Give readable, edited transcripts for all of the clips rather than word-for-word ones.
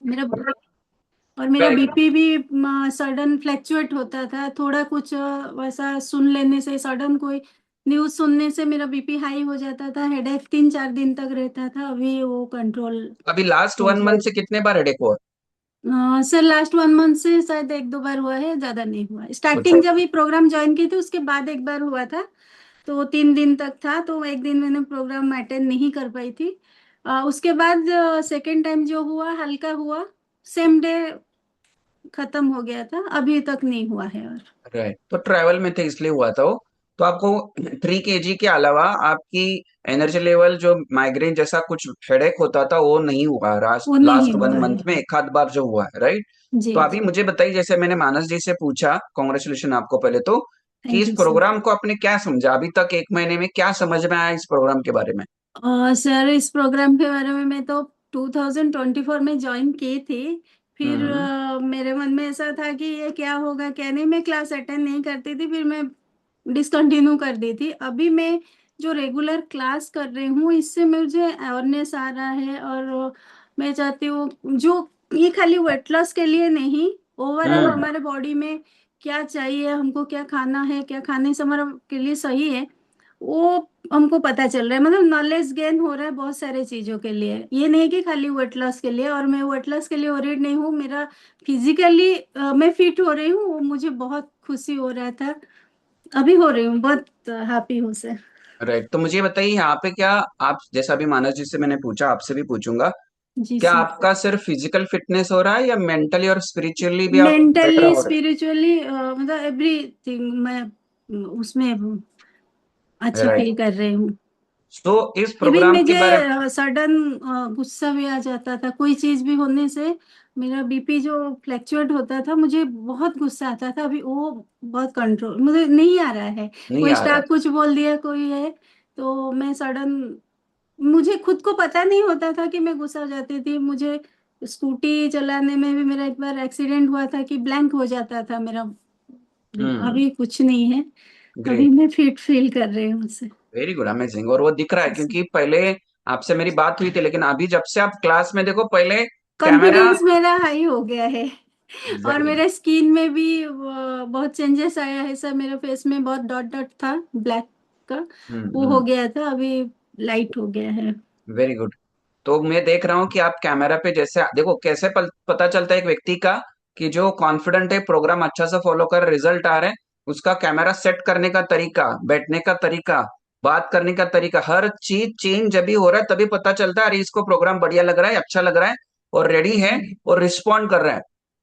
मेरा और मेरा बीपी भी सडन फ्लैक्चुएट होता था, थोड़ा कुछ वैसा सुन लेने से, सडन कोई न्यूज़ सुनने से मेरा बीपी हाई हो जाता था, हेडेक 3-4 दिन तक रहता था। अभी वो कंट्रोल अभी लास्ट हो 1 मंथ गया। से कितने बार हेडेक हुआ? सर लास्ट 1 मंथ से शायद 1-2 बार हुआ है, ज्यादा नहीं हुआ। अच्छा। स्टार्टिंग जब ये प्रोग्राम ज्वाइन की थी उसके बाद एक बार हुआ था, तो वो 3 दिन तक था, तो एक दिन मैंने प्रोग्राम अटेंड नहीं कर पाई थी। उसके बाद सेकेंड टाइम जो हुआ हल्का हुआ, सेम डे खत्म हो गया था, अभी तक नहीं हुआ है। और राइट, तो ट्रैवल में थे इसलिए हुआ था वो। तो आपको 3 kg के अलावा आपकी एनर्जी लेवल जो माइग्रेन जैसा कुछ हेडेक होता था वो नहीं हुआ वो लास्ट नहीं लास्ट वन हुआ मंथ है। में एक आध बार जो हुआ है, राइट? तो जी अभी जी। मुझे बताइए, जैसे मैंने मानस जी से पूछा, कॉन्ग्रेचुलेशन आपको पहले तो, कि थैंक इस यू सर। प्रोग्राम को आपने क्या समझा अभी तक, 1 महीने में क्या समझ में आया इस प्रोग्राम के बारे में? सर इस प्रोग्राम के बारे में मैं तो 2024 में ज्वाइन की थी। फिर हम्म। मेरे मन में ऐसा था कि ये क्या होगा क्या नहीं, मैं क्लास अटेंड नहीं करती थी, फिर मैं डिसकंटिन्यू कर दी थी। अभी मैं जो रेगुलर क्लास कर रही हूँ इससे मुझे अवेयरनेस आ रहा है, और मैं चाहती हूँ जो ये खाली वेट लॉस के लिए नहीं, ओवरऑल हम्म। हमारे बॉडी में क्या चाहिए, हमको क्या खाना है, क्या खाने से हमारा के लिए सही है, वो हमको पता चल रहा है। मतलब नॉलेज गेन हो रहा है बहुत सारे चीजों के लिए, ये नहीं कि खाली वेट लॉस के लिए। और मैं वेट लॉस के लिए वरीड नहीं हूँ, मेरा फिजिकली मैं फिट हो रही हूँ, वो मुझे बहुत खुशी हो रहा था। अभी हो रही हूँ, बहुत हैप्पी हूँ सर। राइट, तो मुझे ये बताइए यहाँ पे क्या, आप जैसा अभी मानस जी से मैंने पूछा, आपसे भी पूछूंगा, जी क्या सर। आपका सिर्फ फिजिकल फिटनेस हो रहा है या मेंटली और स्पिरिचुअली भी आप बेटर मेंटली हो रहे स्पिरिचुअली मतलब एवरीथिंग मैं उसमें हैं? अच्छा राइट। फील कर रही हूँ। तो इस इवन प्रोग्राम के मुझे बारे में। सडन गुस्सा भी आ जाता था, कोई चीज भी होने से मेरा बीपी जो फ्लैक्चुएट होता था, मुझे बहुत गुस्सा आता था। अभी वो बहुत कंट्रोल मुझे नहीं आ रहा है। नहीं कोई आ रहा स्टाफ कुछ बोल दिया कोई है, तो मैं सडन, मुझे खुद को पता नहीं होता था कि मैं गुस्सा हो जाती थी। मुझे स्कूटी चलाने में भी मेरा एक बार एक्सीडेंट हुआ था कि ब्लैंक हो जाता था मेरा। हम्म। अभी कुछ नहीं है, अभी ग्रेट। मैं फिट फील कर रही हूँ उससे। Very good, amazing. और वो दिख रहा है क्योंकि पहले आपसे मेरी बात हुई थी, लेकिन अभी जब से आप क्लास में देखो, पहले कैमरा। कॉन्फिडेंस मेरा हाई हो गया है। और एग्जैक्टली। मेरे स्किन में भी बहुत चेंजेस आया है सर। मेरे फेस में बहुत डॉट डॉट था ब्लैक का, वो हो हम्म। गया था, अभी लाइट हो गया है। Very good. तो मैं देख रहा हूँ कि आप कैमरा पे जैसे देखो, कैसे पता चलता है एक व्यक्ति का कि जो कॉन्फिडेंट है, प्रोग्राम अच्छा से फॉलो कर, रिजल्ट आ रहे हैं। उसका कैमरा सेट करने का तरीका, बैठने का तरीका, बात करने का तरीका, हर चीज चेंज जब भी हो रहा है तभी पता चलता है, अरे इसको प्रोग्राम बढ़िया लग रहा है, अच्छा लग रहा है, और रेडी है, और रिस्पॉन्ड कर रहा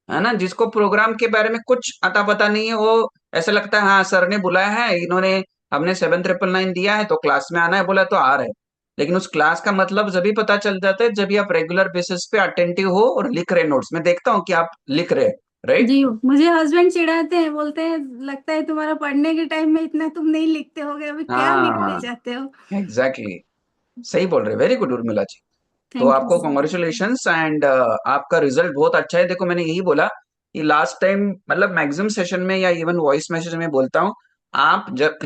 है ना? जिसको प्रोग्राम के बारे में कुछ अता पता नहीं है, वो ऐसा लगता है हाँ सर ने बुलाया है, इन्होंने, हमने 7,999 दिया है तो क्लास में आना है बोला तो आ रहे हैं। लेकिन उस क्लास का मतलब जब भी पता चल जाता है जब भी आप रेगुलर बेसिस पे अटेंटिव हो और लिख रहे नोट्स, मैं देखता हूँ कि आप लिख रहे, राइट? जी, मुझे हस्बैंड चिढ़ाते हैं, बोलते हैं लगता है तुम्हारा पढ़ने के टाइम में इतना तुम नहीं लिखते होगे, अभी क्या लिखते हाँ, जाते हो। एग्जैक्टली। सही बोल रहे, वेरी गुड उर्मिला जी। तो थैंक यू आपको सर। कॉन्ग्रेचुलेशंस, एंड आपका रिजल्ट बहुत अच्छा है। देखो मैंने यही बोला कि लास्ट टाइम, मतलब मैक्सिमम सेशन में या इवन वॉइस मैसेज में बोलता हूँ, आप जब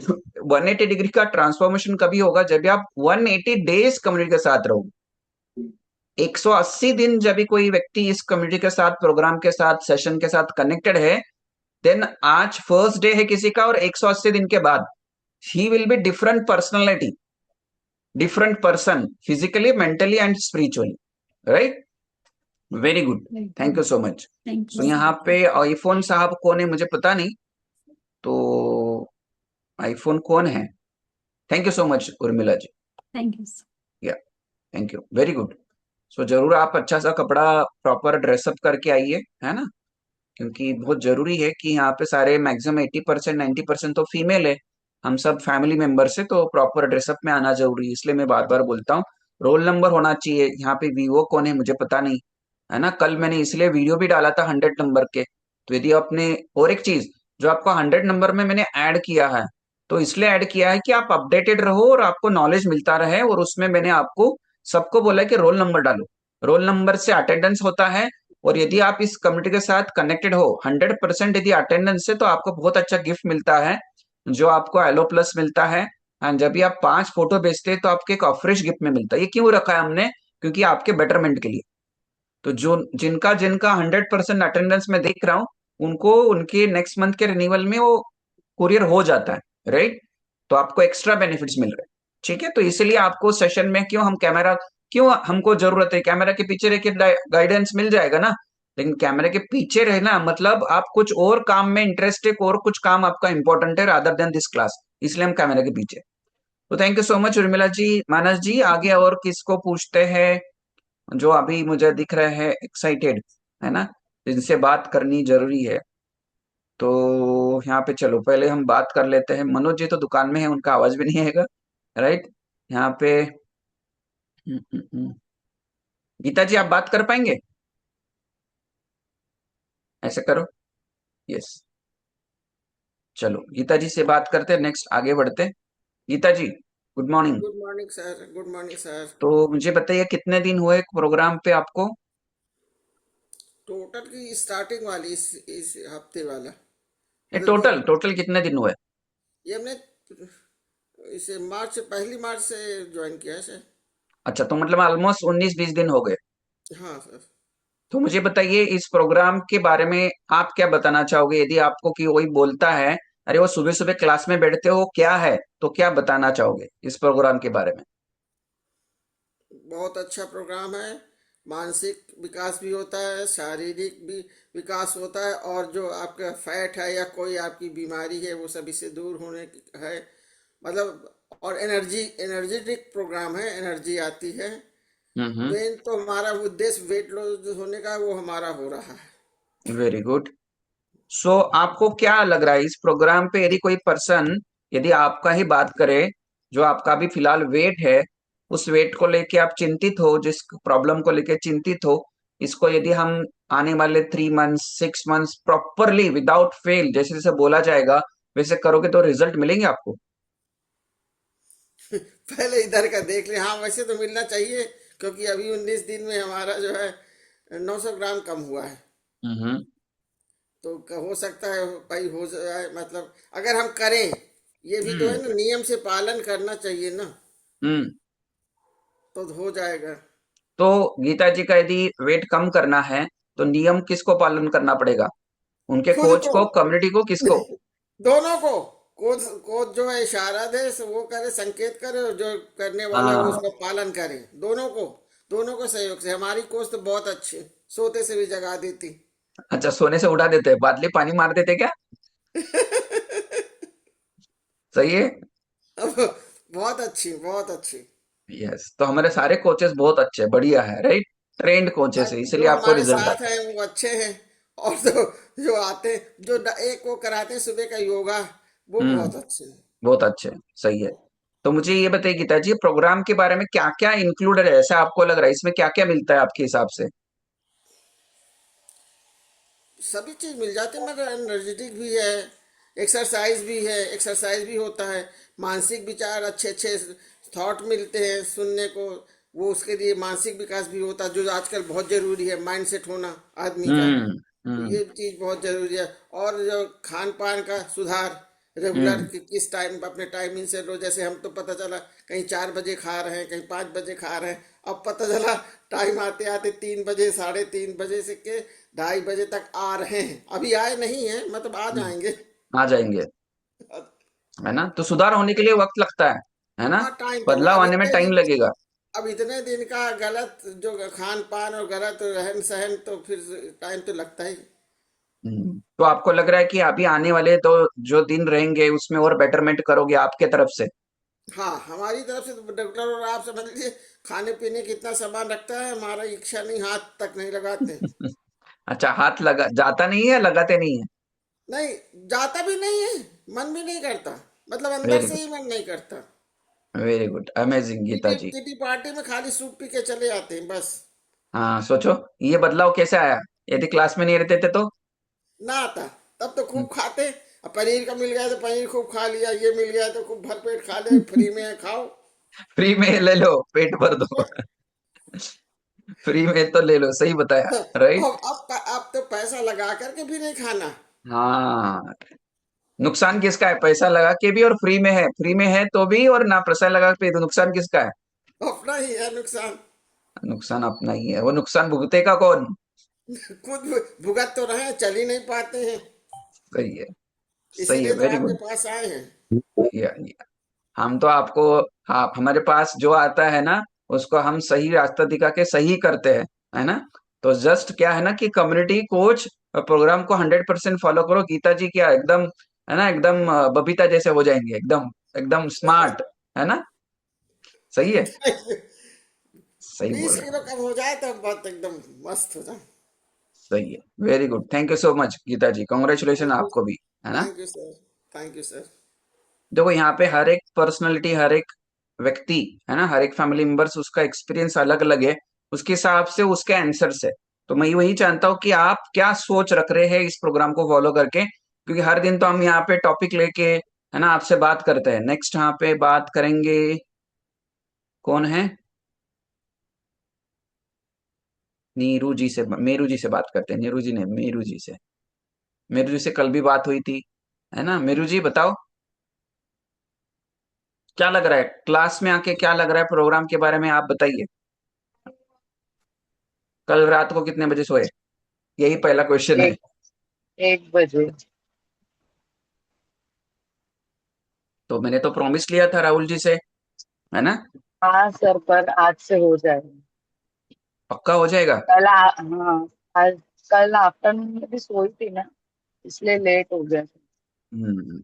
180 डिग्री का ट्रांसफॉर्मेशन कभी होगा जब भी आप 180 डेज कम्युनिटी के साथ रहोगे। 180 दिन जब भी कोई व्यक्ति इस कम्युनिटी के साथ, प्रोग्राम के साथ, सेशन के साथ कनेक्टेड है, देन आज फर्स्ट डे है किसी का, और 180 दिन के बाद he will be different personality, different person, physically, mentally and spiritually, right? Very good. Thank you so much. Thank you so sir. यहाँ पे आईफोन साहब कौन है मुझे पता नहीं, तो आईफोन कौन है? Thank you so much Urmila ji. Thank you sir. Yeah, thank you, very good. So जरूर आप अच्छा सा कपड़ा, प्रॉपर ड्रेसअप करके आइए, है ना? क्योंकि बहुत जरूरी है कि यहाँ पे सारे मैक्सिमम 80% 90% तो फीमेल है, हम सब फैमिली मेंबर से, तो प्रॉपर ड्रेसअप में आना जरूरी है, इसलिए मैं बार बार बोलता हूँ। रोल नंबर होना चाहिए। यहाँ पे वीवो कौन है मुझे पता नहीं, है ना? कल मैंने इसलिए वीडियो भी डाला था 100 नंबर के। तो यदि आपने, और एक चीज, जो आपको 100 नंबर में मैंने ऐड किया है, तो इसलिए ऐड किया है कि आप अपडेटेड रहो और आपको नॉलेज मिलता रहे, और उसमें मैंने आपको सबको बोला है कि रोल नंबर डालो। रोल नंबर से अटेंडेंस होता है, और यदि आप इस कम्युनिटी के साथ कनेक्टेड हो 100% यदि अटेंडेंस है, तो आपको बहुत अच्छा गिफ्ट मिलता है, जो आपको एलो प्लस मिलता है। एंड जब भी आप 5 फोटो भेजते हैं तो आपको एक ऑफरिश गिफ्ट में मिलता है। ये क्यों रखा है हमने? क्योंकि आपके बेटरमेंट के लिए, तो जो जिनका जिनका 100% अटेंडेंस में देख रहा हूँ, उनको उनके नेक्स्ट मंथ के रिन्यूअल में वो कुरियर हो जाता है, राइट? तो आपको एक्स्ट्रा बेनिफिट्स मिल रहे हैं, ठीक है? तो इसलिए आपको सेशन में क्यों हम कैमरा, क्यों हमको जरूरत है कैमरा के पीछे रह के, गाइडेंस मिल जाएगा ना, लेकिन कैमरे के पीछे रहना मतलब आप कुछ और काम में इंटरेस्टेड, और कुछ काम आपका इंपॉर्टेंट है अदर देन दिस क्लास, इसलिए हम कैमरे के पीछे। तो thank you so much Urmila ji, Manas ji. आगे और किसको पूछते हैं जो अभी मुझे दिख रहे हैं एक्साइटेड, है ना, जिनसे बात करनी जरूरी है? तो यहाँ पे चलो पहले हम बात कर लेते हैं। मनोज जी तो दुकान में है, उनका आवाज भी नहीं आएगा, राइट? यहाँ पे गीता जी आप बात कर पाएंगे? ऐसे करो, यस। चलो गीता जी से बात करते हैं, नेक्स्ट आगे बढ़ते हैं। Geeta ji, good morning. Good morning sir, good morning sir. तो मुझे बताइए कितने दिन हुए प्रोग्राम पे आपको? टोटल की स्टार्टिंग वाली इस हफ्ते वाला ये मतलब टोटल टोटल कितने दिन हुए? ये हमने इसे मार्च, पहली मार्च से ज्वाइन किया है सर। अच्छा, तो मतलब ऑलमोस्ट 19-20 दिन हो गए। हाँ सर। तो मुझे बताइए इस प्रोग्राम के बारे में आप क्या बताना चाहोगे, यदि आपको कि वही बोलता है अरे वो सुबह सुबह क्लास में बैठते हो क्या है, तो क्या बताना चाहोगे इस प्रोग्राम के बारे में? बहुत अच्छा प्रोग्राम है। मानसिक विकास भी होता है, शारीरिक भी विकास होता है, और जो आपका फैट है या कोई आपकी बीमारी है वो सब इससे दूर होने है। मतलब और एनर्जेटिक प्रोग्राम है, एनर्जी आती है। हम्म। मेन तो हमारा उद्देश्य वेट लॉस होने का, वो हमारा हो रहा है। Very good. सो आपको क्या लग रहा है इस प्रोग्राम पे, यदि कोई पर्सन, यदि आपका ही बात करे, जो आपका भी फिलहाल वेट है, उस वेट को लेके आप चिंतित हो, जिस प्रॉब्लम को लेके चिंतित हो, इसको यदि हम आने वाले 3 months 6 months properly without fail जैसे जैसे बोला जाएगा वैसे करोगे तो रिजल्ट मिलेंगे आपको। पहले इधर का देख ले। हाँ, वैसे तो मिलना चाहिए, क्योंकि अभी 19 दिन में हमारा जो है 900 ग्राम कम हुआ है। हम्म। तो हो सकता है भाई हो जाए, मतलब अगर हम करें। ये भी तो हम्म। है ना, नियम से पालन करना चाहिए ना, हम्म। तो हो जाएगा। तो गीता जी का यदि वेट कम करना है तो नियम किसको पालन करना पड़ेगा? उनके खुद कोच को, को, कम्युनिटी को, किसको? दोनों को। कोच कोच जो है इशारा दे, वो करे, संकेत करे, और जो करने वाला है वो हाँ। उसका पालन करे। दोनों को सहयोग से। हमारी कोच तो बहुत अच्छी, सोते से भी जगा देती। अच्छा, सोने से उठा देते, बादली पानी मार देते क्या? सही है। अब बहुत अच्छी, बहुत अच्छी। यस, तो हमारे सारे कोचेस बहुत अच्छे, बढ़िया है, राइट? ट्रेंड कोचेस है, इसलिए जो आपको हमारे रिजल्ट साथ आता हैं वो अच्छे हैं। और तो जो आते हैं, जो एक वो कराते हैं सुबह का योगा, वो है। बहुत अच्छे हैं। बहुत अच्छे, सही है। तो मुझे ये बताइए गीता जी, प्रोग्राम के बारे में क्या क्या इंक्लूडेड है, ऐसा आपको लग रहा है, इसमें क्या क्या मिलता है आपके हिसाब से? सभी चीज मिल जाती है, मतलब एनर्जेटिक भी है, एक्सरसाइज भी है, एक्सरसाइज भी होता है। मानसिक विचार, अच्छे अच्छे थॉट मिलते हैं सुनने को। वो उसके लिए मानसिक विकास भी होता है, जो आजकल बहुत जरूरी है, माइंड सेट होना आदमी का। हम्म। हम्म। ये चीज बहुत जरूरी है। और जो खान पान का सुधार, रेगुलर हम्म। किस टाइम अपने टाइमिंग से लो। जैसे हम तो पता चला कहीं 4 बजे खा रहे हैं, कहीं 5 बजे खा रहे हैं। अब पता चला टाइम आते आते 3 बजे, 3:30 बजे से के 2:30 बजे तक आ रहे हैं। अभी आए नहीं है, मतलब आ जाएंगे। आ जाएंगे, है ना? तो सुधार होने के लिए वक्त लगता है ना? हाँ, टाइम तो बदलाव आने में टाइम लगेगा। अब इतने दिन का गलत जो खान पान और गलत रहन सहन, तो फिर टाइम तो लगता ही। तो आपको लग रहा है कि अभी आने वाले तो जो दिन रहेंगे उसमें और बेटरमेंट करोगे आपके तरफ से? हाँ, हमारी तरफ से तो डॉक्टर, और आप समझ लीजिए खाने पीने की इतना सामान रखता है, हमारा इच्छा नहीं, हाथ तक नहीं लगाते। अच्छा, हाथ लगा जाता नहीं है, लगाते नहीं है? नहीं, जाता भी नहीं है, मन भी नहीं करता। मतलब अंदर वेरी से गुड, ही मन नहीं करता। Very good, amazing Geeta kitty ji. Kitty party में खाली सूप पी के चले आते हैं बस। हाँ, सोचो ये बदलाव कैसे आया, यदि क्लास में नहीं रहते थे तो? ना आता, तब तो खूब खाते। अब पनीर का मिल गया तो पनीर खूब खा लिया, ये मिल गया तो खूब भरपेट खा लिया, फ्री में है, खाओ। फ्री में ले लो, पेट भर दो। फ्री में तो ले लो, सही बताया, राइट? अब तो पैसा लगा करके भी नहीं खाना। हाँ, नुकसान किसका है, पैसा लगा के भी और फ्री में है तो भी, और ना पैसा लगा के तो नुकसान किसका है? अपना ही है नुकसान। नुकसान अपना ही है, वो नुकसान भुगतेगा कौन? खुद भुगत तो रहे हैं, चल ही नहीं पाते हैं। सही है, सही है, इसीलिए तो वेरी आपके गुड। पास आए हैं। या हम तो आपको, आप हमारे पास जो आता है ना, उसको हम सही रास्ता दिखा के सही करते हैं, है ना? तो जस्ट क्या है ना कि कम्युनिटी कोच प्रोग्राम को 100% फॉलो करो। गीता जी क्या एकदम, है ना, एकदम बबीता जैसे हो जाएंगे, एकदम एकदम स्मार्ट, है ना? सही है, सही बोल 20 रहे किलो हैं। कम हो जाए तो बात एकदम मस्त हो जाए। सही है, very good, thank you so much Geeta ji, congratulation thank you. आपको भी, है ना? Thank you sir. Thank you sir. देखो यहाँ पे हर एक पर्सनैलिटी, हर एक व्यक्ति, है ना, हर एक फैमिली मेंबर्स, उसका एक्सपीरियंस अलग अलग है, उसके हिसाब से उसके आंसर्स है। तो मैं वही जानता हूँ कि आप क्या सोच रख रहे हैं इस प्रोग्राम को फॉलो करके, क्योंकि हर दिन तो हम यहाँ पे टॉपिक लेके, है ना, आपसे बात करते हैं। नेक्स्ट यहाँ पे बात करेंगे, कौन है? नीरू जी से, मेरू जी से बात करते हैं। नीरू जी ने, मेरू जी से, मेरू जी से कल भी बात हुई थी, है ना? मेरू जी बताओ, क्या लग रहा है क्लास में आके, क्या लग रहा है प्रोग्राम के बारे में, आप बताइए। कल रात को कितने बजे सोए? यही पहला क्वेश्चन है। एक 1 बजे। तो मैंने तो प्रॉमिस लिया था राहुल जी से, है ना? हाँ सर, पर आज से हो जाएगा। पक्का हो जाएगा? हाँ, आज कल आफ्टरनून में भी सोई थी ना, इसलिए लेट हो गया।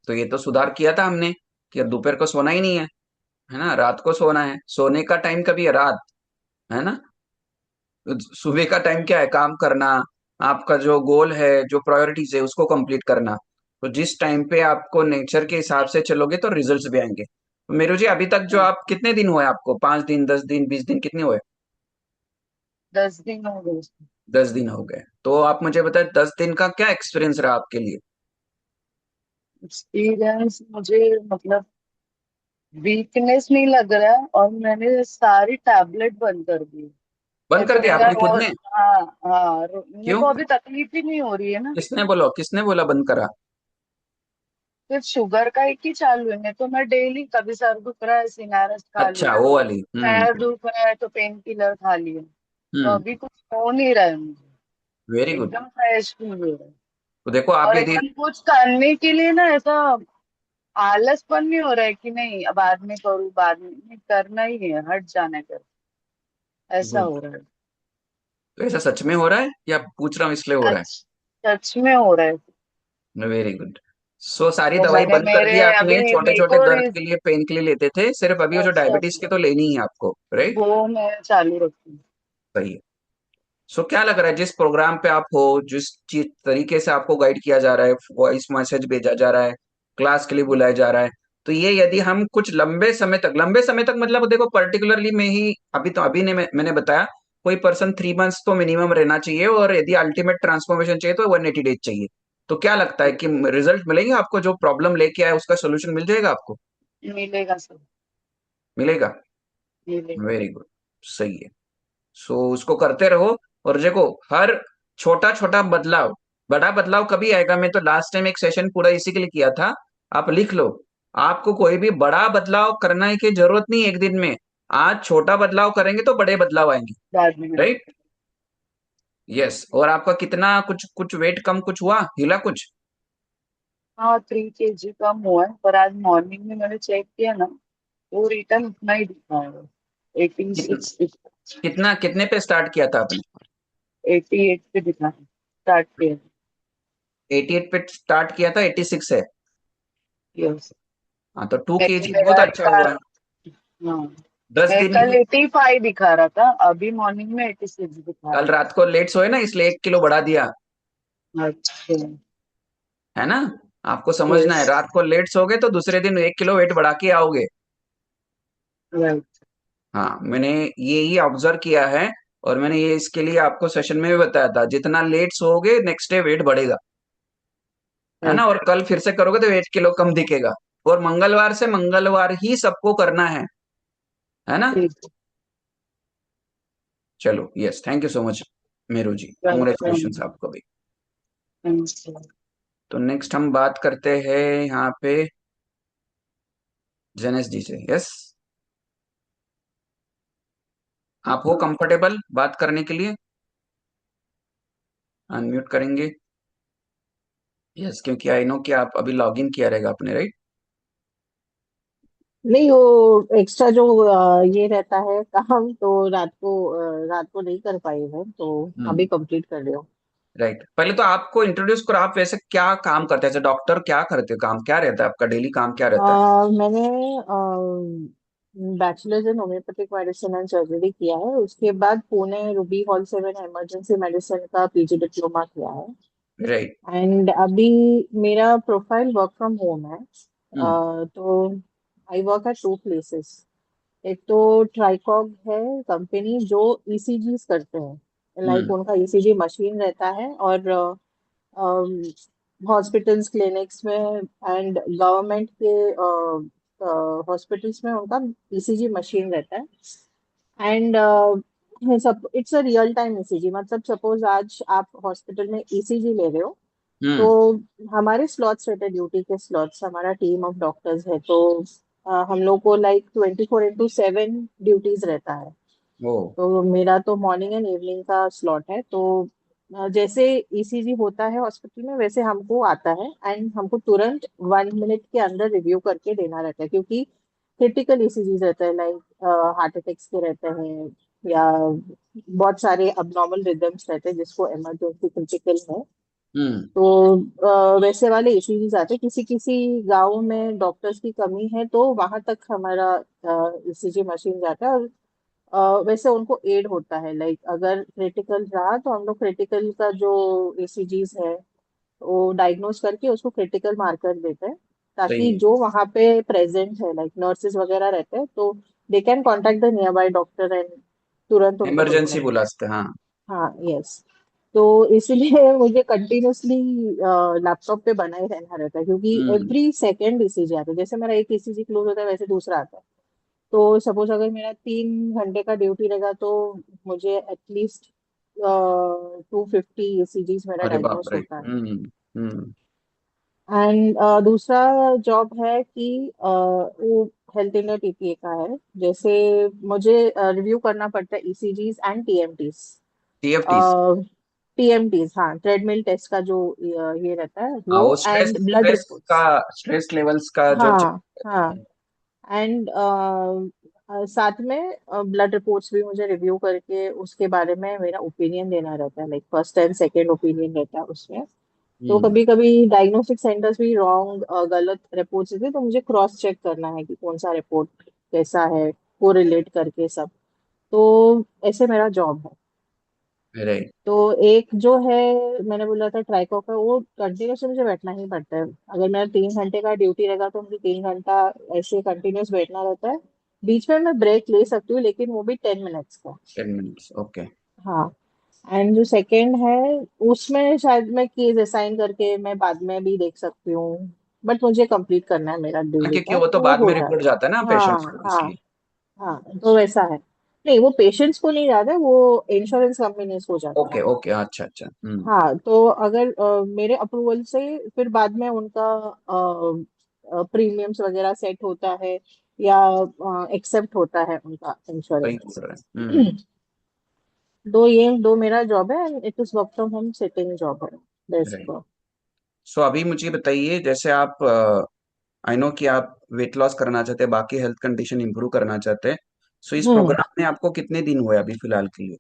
तो ये तो सुधार किया था हमने कि अब दोपहर को सोना ही नहीं है ना, रात को सोना है। सोने का टाइम कभी है रात, है ना? सुबह का टाइम क्या है? काम करना, आपका जो गोल है, जो प्रायोरिटीज है, उसको कंप्लीट करना। तो जिस टाइम पे आपको नेचर के हिसाब से चलोगे तो रिजल्ट्स भी आएंगे। तो मेरू जी, अभी तक जो आप, कितने दिन हुए आपको? 5 दिन, 10 दिन, 20 दिन, कितने हुए? 10 दिन हो गए। 10 दिन हो गए। तो आप मुझे बताएं, 10 दिन का क्या एक्सपीरियंस रहा आपके लिए? एक्सपीरियंस मुझे मतलब वीकनेस नहीं लग रहा है, और मैंने सारी टैबलेट बंद कर दी। बंद नहीं कर तो दिया मेरा आपने खुद रोज, ने? हाँ हाँ, मेरे क्यों? को अभी तकलीफ ही नहीं हो रही है ना। किसने बोला बंद करा? सिर्फ शुगर का एक ही चालू है, नहीं तो मैं डेली, कभी सर दुख रहा है सिनारस खा अच्छा, लिया, वो वाली। पैर दुख रहा है तो पेन किलर खा लिया। तो हम्म। अभी कुछ हो नहीं रहा है मुझे, वेरी गुड। एकदम फ्रेश फील हो रहा है। तो देखो आप और यदि, एकदम कुछ करने के लिए ना ऐसा आलसपन नहीं हो रहा है कि नहीं अब बाद में करूँ, बाद में नहीं, करना ही है, हट जाना है कर, ऐसा गुड। हो रहा है। तो ऐसा सच में हो रहा है या पूछ रहा हूँ इसलिए हो रहा सच में हो रहा है। है? Very good. सो सारी तो दवाई मैंने बंद कर मेरे दी आपने? अभी छोटे मेरे छोटे को दर्द के लिए पेन के लिए लेते थे सिर्फ, अभी वो जो सब डायबिटीज के तो लेनी है आपको, राइट? वो मैं चालू रखती हूँ। सही है। सो क्या लग रहा है, जिस प्रोग्राम पे आप हो, जिस चीज तरीके से आपको गाइड किया जा रहा है, वॉइस मैसेज भेजा जा रहा है, क्लास के लिए बुलाया जा रहा है, तो ये यदि हम कुछ लंबे समय तक मतलब देखो, पर्टिकुलरली में ही अभी तो अभी ने मैंने बताया, कोई पर्सन 3 मंथ्स तो मिनिमम रहना चाहिए, और यदि अल्टीमेट ट्रांसफॉर्मेशन चाहिए तो 180 डेज चाहिए। तो क्या लगता है कि रिजल्ट मिलेंगे आपको? जो प्रॉब्लम लेके आए उसका सोल्यूशन मिल जाएगा आपको? मिलेगा सब, मिलेगा। मिलेगा। वेरी गुड, सही है। सो उसको करते रहो। और देखो, हर छोटा छोटा बदलाव, बड़ा बदलाव कभी आएगा। मैं तो लास्ट टाइम एक सेशन पूरा इसी के लिए किया था, आप लिख लो। आपको कोई भी बड़ा बदलाव करने की जरूरत नहीं एक दिन में। आज छोटा बदलाव करेंगे तो बड़े बदलाव आएंगे, बाद में राइट? यस। और आपका कितना, कुछ कुछ वेट कम कुछ हुआ, हिला कुछ? हाँ, 3 kg कम हुआ है, पर आज मॉर्निंग में मैंने चेक किया ना, वो रिटर्न उतना ही दिखा है, एटी कितना, सिक्स कितने पे स्टार्ट किया था आपने? 88 पे दिखा है, स्टार्ट किया। 88 पे स्टार्ट किया था, 86 है। यस। हाँ, तो 2 kg बहुत मेरा अच्छा हुआ है। हाँ, दस मैं दिन कल की 85 दिखा रहा था, अभी मॉर्निंग में 86 दिखा कल रहा रात को लेट सोए ना, इसलिए 1 किलो बढ़ा दिया, है। अच्छा। है ना? आपको समझना यस। है, रात को लेट सोओगे तो दूसरे दिन 1 किलो वेट बढ़ा के आओगे। राइट। हाँ, मैंने ये ही ऑब्जर्व किया है। और मैंने ये इसके लिए आपको सेशन में भी बताया था, जितना लेट सोओगे नेक्स्ट डे वेट बढ़ेगा, है ना? और कल फिर से करोगे तो 1 किलो कम दिखेगा। और मंगलवार से मंगलवार ही सबको करना है ना? ठीक। चलो, yes, thank you so much Meru ji, welcome. Congratulation आपको भी। थैंक्स। तो नेक्स्ट हम बात करते हैं यहाँ पे जनेश जी से। यस, आप हो कंफर्टेबल बात करने के लिए? अनम्यूट करेंगे। यस, क्योंकि आई नो कि आप अभी लॉग इन किया रहेगा आपने, राइट? नहीं, वो एक्स्ट्रा जो ये रहता है काम, तो रात को नहीं कर पाई मैं, तो हम्म। अभी कंप्लीट कर रही हूँ। राइट, पहले तो आपको इंट्रोड्यूस करो, आप वैसे क्या काम करते हैं? डॉक्टर क्या करते हो, काम क्या रहता है आपका, डेली काम क्या रहता है? मैंने bachelors in homeopathic medicine and surgery किया है। उसके बाद पुणे रूबी हॉल से मैंने इमरजेंसी मेडिसिन का पीजी डिप्लोमा किया है। राइट। एंड अभी मेरा प्रोफाइल वर्क फ्रॉम होम है। हम्म। तो I work at two places. एक तो ट्राइकॉग है कंपनी, जो ईसीजीस करते हैं, लाइक हम्म। उनका ईसीजी मशीन रहता है, और हॉस्पिटल्स क्लिनिक्स में एंड गवर्नमेंट के हॉस्पिटल्स में उनका ईसीजी मशीन रहता है। एंड सब it's a real time ECG, मतलब सपोज आज आप हॉस्पिटल में ईसीजी ले रहे हो, तो हम्म। हमारे स्लॉट्स रहते हैं, ड्यूटी के स्लॉट्स, हमारा टीम ऑफ डॉक्टर्स है, तो हम लोग को लाइक 24/7 ड्यूटीज रहता है। ओ। तो मेरा तो मॉर्निंग एंड इवनिंग का स्लॉट है। तो जैसे ईसीजी होता है हॉस्पिटल में, वैसे हमको आता है, एंड हमको तुरंत 1 मिनट के अंदर रिव्यू करके देना रहता है, क्योंकि क्रिटिकल ईसीजीज रहते हैं, लाइक हार्ट अटैक्स के रहते हैं, या बहुत सारे अबनॉर्मल रिदम्स रहते हैं जिसको इमरजेंसी क्रिटिकल है। हम्म। तो वैसे वाले ईसीजीज आते हैं। किसी किसी गांव में डॉक्टर्स की कमी है, तो वहां तक हमारा ईसीजी मशीन जाता है, और वैसे उनको एड होता है, लाइक अगर क्रिटिकल रहा तो हम लोग क्रिटिकल का जो ईसीजीज है वो डायग्नोज करके उसको क्रिटिकल मार्कर देते हैं, सही ताकि है। जो वहाँ पे प्रेजेंट है, लाइक नर्सेज वगैरह रहते हैं, तो they can contact the near by doctor and तुरंत उनको इमरजेंसी ट्रीटमेंट बुला दे। सकते हैं, हाँ। हाँ, यस। तो इसलिए मुझे कंटिन्यूअसली लैपटॉप पे बना ही रहना रहता है, क्योंकि हम्म। एवरी सेकेंड ईसीजी आता है। जैसे मेरा एक ईसीजी क्लोज होता है, वैसे दूसरा आता है। तो सपोज अगर मेरा 3 घंटे का ड्यूटी रहेगा, तो मुझे एटलीस्ट 250 ईसीजीज मेरा अरे बाप डायग्नोस रे। होता है। हम्म। हम्म। एंड दूसरा जॉब है कि वो हेल्थ इंडिया टीपीए का है। जैसे मुझे रिव्यू करना पड़ता है ईसीजीज एंड टीएमटीज। टीएफटी। टीएमटीज, हाँ, ट्रेडमिल टेस्ट का जो ये रहता है हाँ, वो, वो स्ट्रेस एंड ब्लड स्ट्रेस का, रिपोर्ट्स। स्ट्रेस लेवल्स का जो चेक हाँ, करते हाँ। हैं। एंड साथ में ब्लड रिपोर्ट्स भी मुझे रिव्यू करके उसके बारे में मेरा ओपिनियन देना रहता है, like first and second opinion रहता है उसमें। तो हम्म। कभी कभी डायग्नोस्टिक सेंटर्स भी रॉन्ग, गलत रिपोर्ट्स देते हैं, तो मुझे क्रॉस चेक करना है कि कौन सा रिपोर्ट कैसा है, को रिलेट करके सब। तो ऐसे मेरा जॉब है। राइट। तो एक जो है, मैंने बोला था ट्राइको का, वो कंटिन्यूस मुझे बैठना ही पड़ता है। अगर मेरा 3 घंटे का ड्यूटी रहेगा, तो मुझे 3 घंटा ऐसे कंटिन्यूस बैठना रहता है। बीच में मैं ब्रेक ले सकती हूँ, लेकिन वो भी 10 मिनट्स का। 10 मिनट्स, ओके। हाँ। एंड जो सेकंड है, उसमें शायद मैं केस असाइन करके मैं बाद में भी देख सकती हूँ, बट मुझे कंप्लीट करना है मेरा हाँ, डेली क्योंकि का, वो तो तो वो बाद हो में रिपोर्ट जाता जाता है ना है। पेशेंट्स हाँ, को, हाँ, इसलिए। हाँ, तो वैसा है। नहीं, वो पेशेंट्स को नहीं जाता है, वो इंश्योरेंस कंपनीज को जाता ओके है। ओके, अच्छा अच्छा। हम्म। हाँ, तो अगर मेरे अप्रूवल से फिर बाद में उनका प्रीमियम्स वगैरह सेट होता है, या एक्सेप्ट होता है उनका सही इंश्योरेंस। बोल रहे हैं। हम्म। ये दो मेरा जॉब है, and it is work from home sitting job है, राइट। बेस्ट। सो अभी मुझे बताइए, जैसे आप, आई नो कि आप वेट लॉस करना चाहते हैं, बाकी हेल्थ कंडीशन इंप्रूव करना चाहते हैं। सो इस हम्म। प्रोग्राम में आपको कितने दिन हुए अभी फिलहाल के लिए?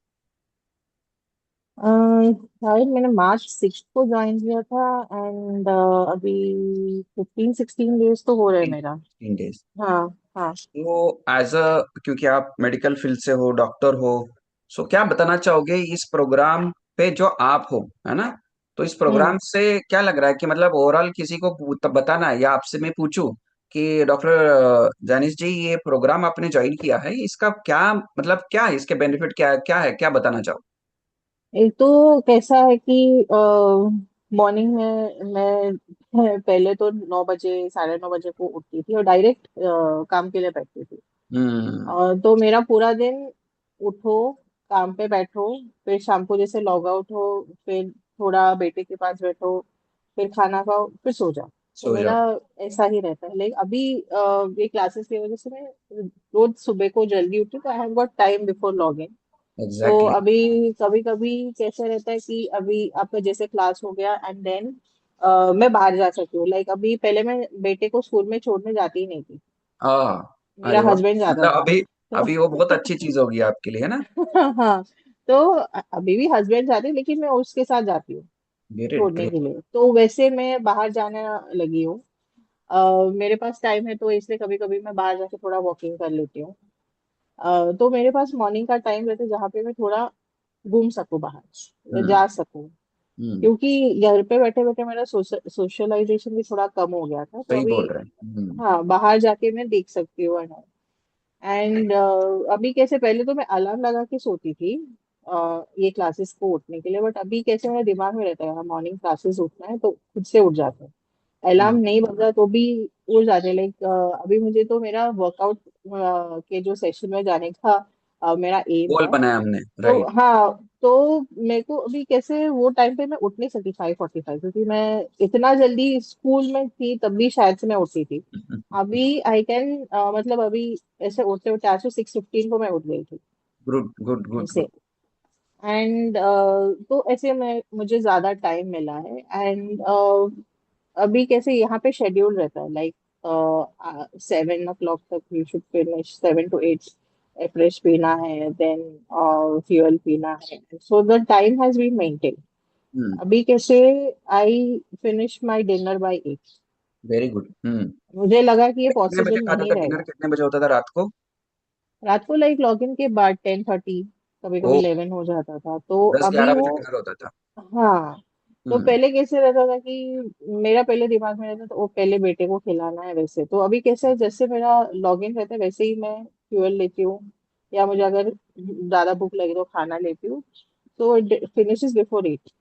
शायद मैंने March 6 को ज्वाइन किया था, एंड अभी 15-16 डेज तो हो रहे हैं मेरा। 3 डेज। हाँ, हाँ। तो एज अ, क्योंकि आप मेडिकल फील्ड से हो, डॉक्टर हो, सो क्या बताना चाहोगे इस प्रोग्राम पे जो आप हो, है ना? तो इस हम्म। प्रोग्राम से क्या लग रहा है कि मतलब ओवरऑल किसी को बताना है, या आपसे मैं पूछूं कि डॉक्टर जानिश जी, ये प्रोग्राम आपने ज्वाइन किया है, इसका क्या मतलब, क्या है इसके बेनिफिट, क्या है, क्या बताना चाहो? एक तो कैसा है कि मॉर्निंग में मैं पहले तो 9 बजे, साढ़े 9 बजे को उठती थी, और डायरेक्ट काम के लिए बैठती थी। हम्म। तो मेरा पूरा दिन, उठो, काम पे बैठो, फिर शाम को जैसे लॉग आउट हो, फिर थोड़ा बेटे के पास बैठो, फिर खाना खाओ, फिर सो जाओ। तो सो मेरा जाओ। ऐसा ही रहता है, लेकिन अभी ये क्लासेस की वजह से मैं रोज सुबह को जल्दी उठी, तो I have got time before logging. तो एग्जैक्टली। अभी कभी कभी कैसे रहता है कि अभी आपका जैसे क्लास हो गया एंड देन मैं बाहर जा सकती हूँ। लाइक अभी पहले मैं बेटे को स्कूल में छोड़ने जाती ही नहीं थी, हाँ। मेरा अरे वाह, हस्बैंड जाता मतलब था। अभी, तो अभी वो बहुत अच्छी चीज होगी आपके लिए, है ना? हाँ, तो अभी भी हस्बैंड जाते हैं, लेकिन मैं उसके साथ जाती हूँ ग्रेट छोड़ने ग्रेट। के लिए। तो वैसे मैं बाहर जाने लगी हूँ। मेरे पास टाइम है तो इसलिए कभी कभी मैं बाहर जाके थोड़ा वॉकिंग कर लेती हूँ। तो मेरे पास मॉर्निंग का टाइम रहता है जहाँ पे मैं थोड़ा घूम सकूँ बाहर, हम्म जा सकूँ। हम्म। क्योंकि घर पे बैठे बैठे मेरा सोशलाइजेशन भी थोड़ा कम हो गया था, तो सही अभी बोल रहे हैं। हाँ बाहर जाके मैं देख सकती हूँ। एंड अभी कैसे, पहले तो मैं अलार्म लगा के सोती थी ये क्लासेस को उठने के लिए, बट अभी कैसे मेरे दिमाग में रहता है मॉर्निंग क्लासेस उठना है तो खुद से उठ जाते हैं। अलार्म हम्म। नहीं बजा तो भी उड़ जाते हैं। लाइक अभी मुझे तो मेरा वर्कआउट के जो सेशन में जाने का मेरा एम गोल है। बनाया हमने, तो राइट। हाँ, तो मेरे को अभी कैसे वो टाइम पे मैं उठ नहीं सकती 5:45, क्योंकि मैं इतना जल्दी स्कूल में थी तब भी शायद से मैं उठी थी। अभी आई कैन मतलब अभी ऐसे उठते उठते आज तो 6:15 को मैं उठ गई थी गुड गुड गुड ऐसे। गुड। एंड तो ऐसे मैं मुझे ज्यादा टाइम मिला है। एंड अभी कैसे यहाँ पे शेड्यूल रहता है, लाइक 7 o'clock तक you should finish, 7 to 8 fresh पीना है, देन फ्यूअल पीना है, so the time has been maintain. Hmm. अभी कैसे I finish my dinner by 8। Very good. Hmm. मुझे लगा कि ये कितने बजे पॉसिबल खाता नहीं था डिनर, रहेगा। कितने बजे होता था रात को? रात को लाइक लॉग इन के बाद 10:30, कभी कभी ओ, 11 हो जाता था, तो दस अभी ग्यारह वो बजे डिनर होता था। हाँ। तो हम्म। पहले कैसे रहता था कि मेरा पहले दिमाग में रहता था वो पहले बेटे को खिलाना है वैसे, तो अभी कैसे है, जैसे मेरा लॉगिन रहता है वैसे ही मैं फ्यूअल लेती हूँ, या मुझे अगर ज्यादा भूख लगी तो खाना लेती हूँ। तो इट फिनिशेस बिफोर 8।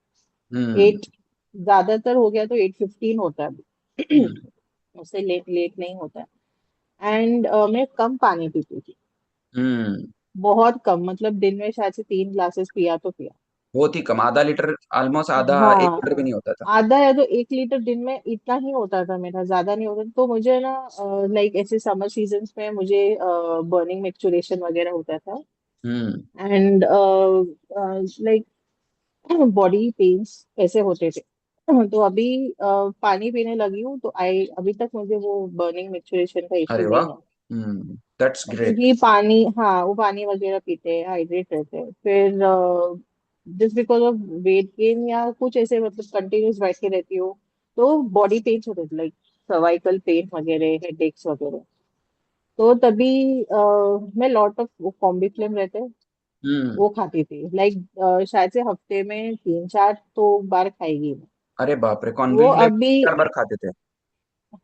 हम्म 8 ज्यादातर हो गया तो 8:15 होता है अभी। हम्म उससे लेट लेट नहीं होता है। एंड मैं कम पानी पीती थी, हम्म। बहुत कम, मतलब दिन में शायद से 3 ग्लासेस पिया तो पिया। बहुत ही कम, आधा लीटर, ऑलमोस्ट आधा, एक हाँ, लीटर भी नहीं होता था। आधा या तो 1 लीटर दिन में, इतना ही होता था मेरा, ज्यादा नहीं होता था। तो मुझे ना लाइक ऐसे समर सीजन्स में मुझे बर्निंग मेक्चुरेशन वगैरह होता था। हम्म। एंड लाइक बॉडी पेन्स ऐसे होते थे। तो अभी पानी पीने लगी हूँ तो आई अभी तक मुझे वो बर्निंग मेक्चुरेशन का इश्यू अरे वाह। नहीं है। That's great. क्योंकि पानी, हाँ वो पानी वगैरह पीते हैं, हाइड्रेट रहते हैं। फिर just because of weight gain या कुछ ऐसे, मतलब कंटिन्यूस बैठ के रहती हो तो बॉडी पेन्स होते थे, लाइक सर्वाइकल पेन वगैरह, हेडेक्स वगैरह। तो तभी मैं लॉट ऑफ वो कॉम्बीफ्लेम रहते हैं हम्म। वो खाती थी, लाइक शायद से हफ्ते में 3-4 तो बार खाएगी मैं। अरे बाप रे, वो कॉन्वी अभी 4 बार खाते थे?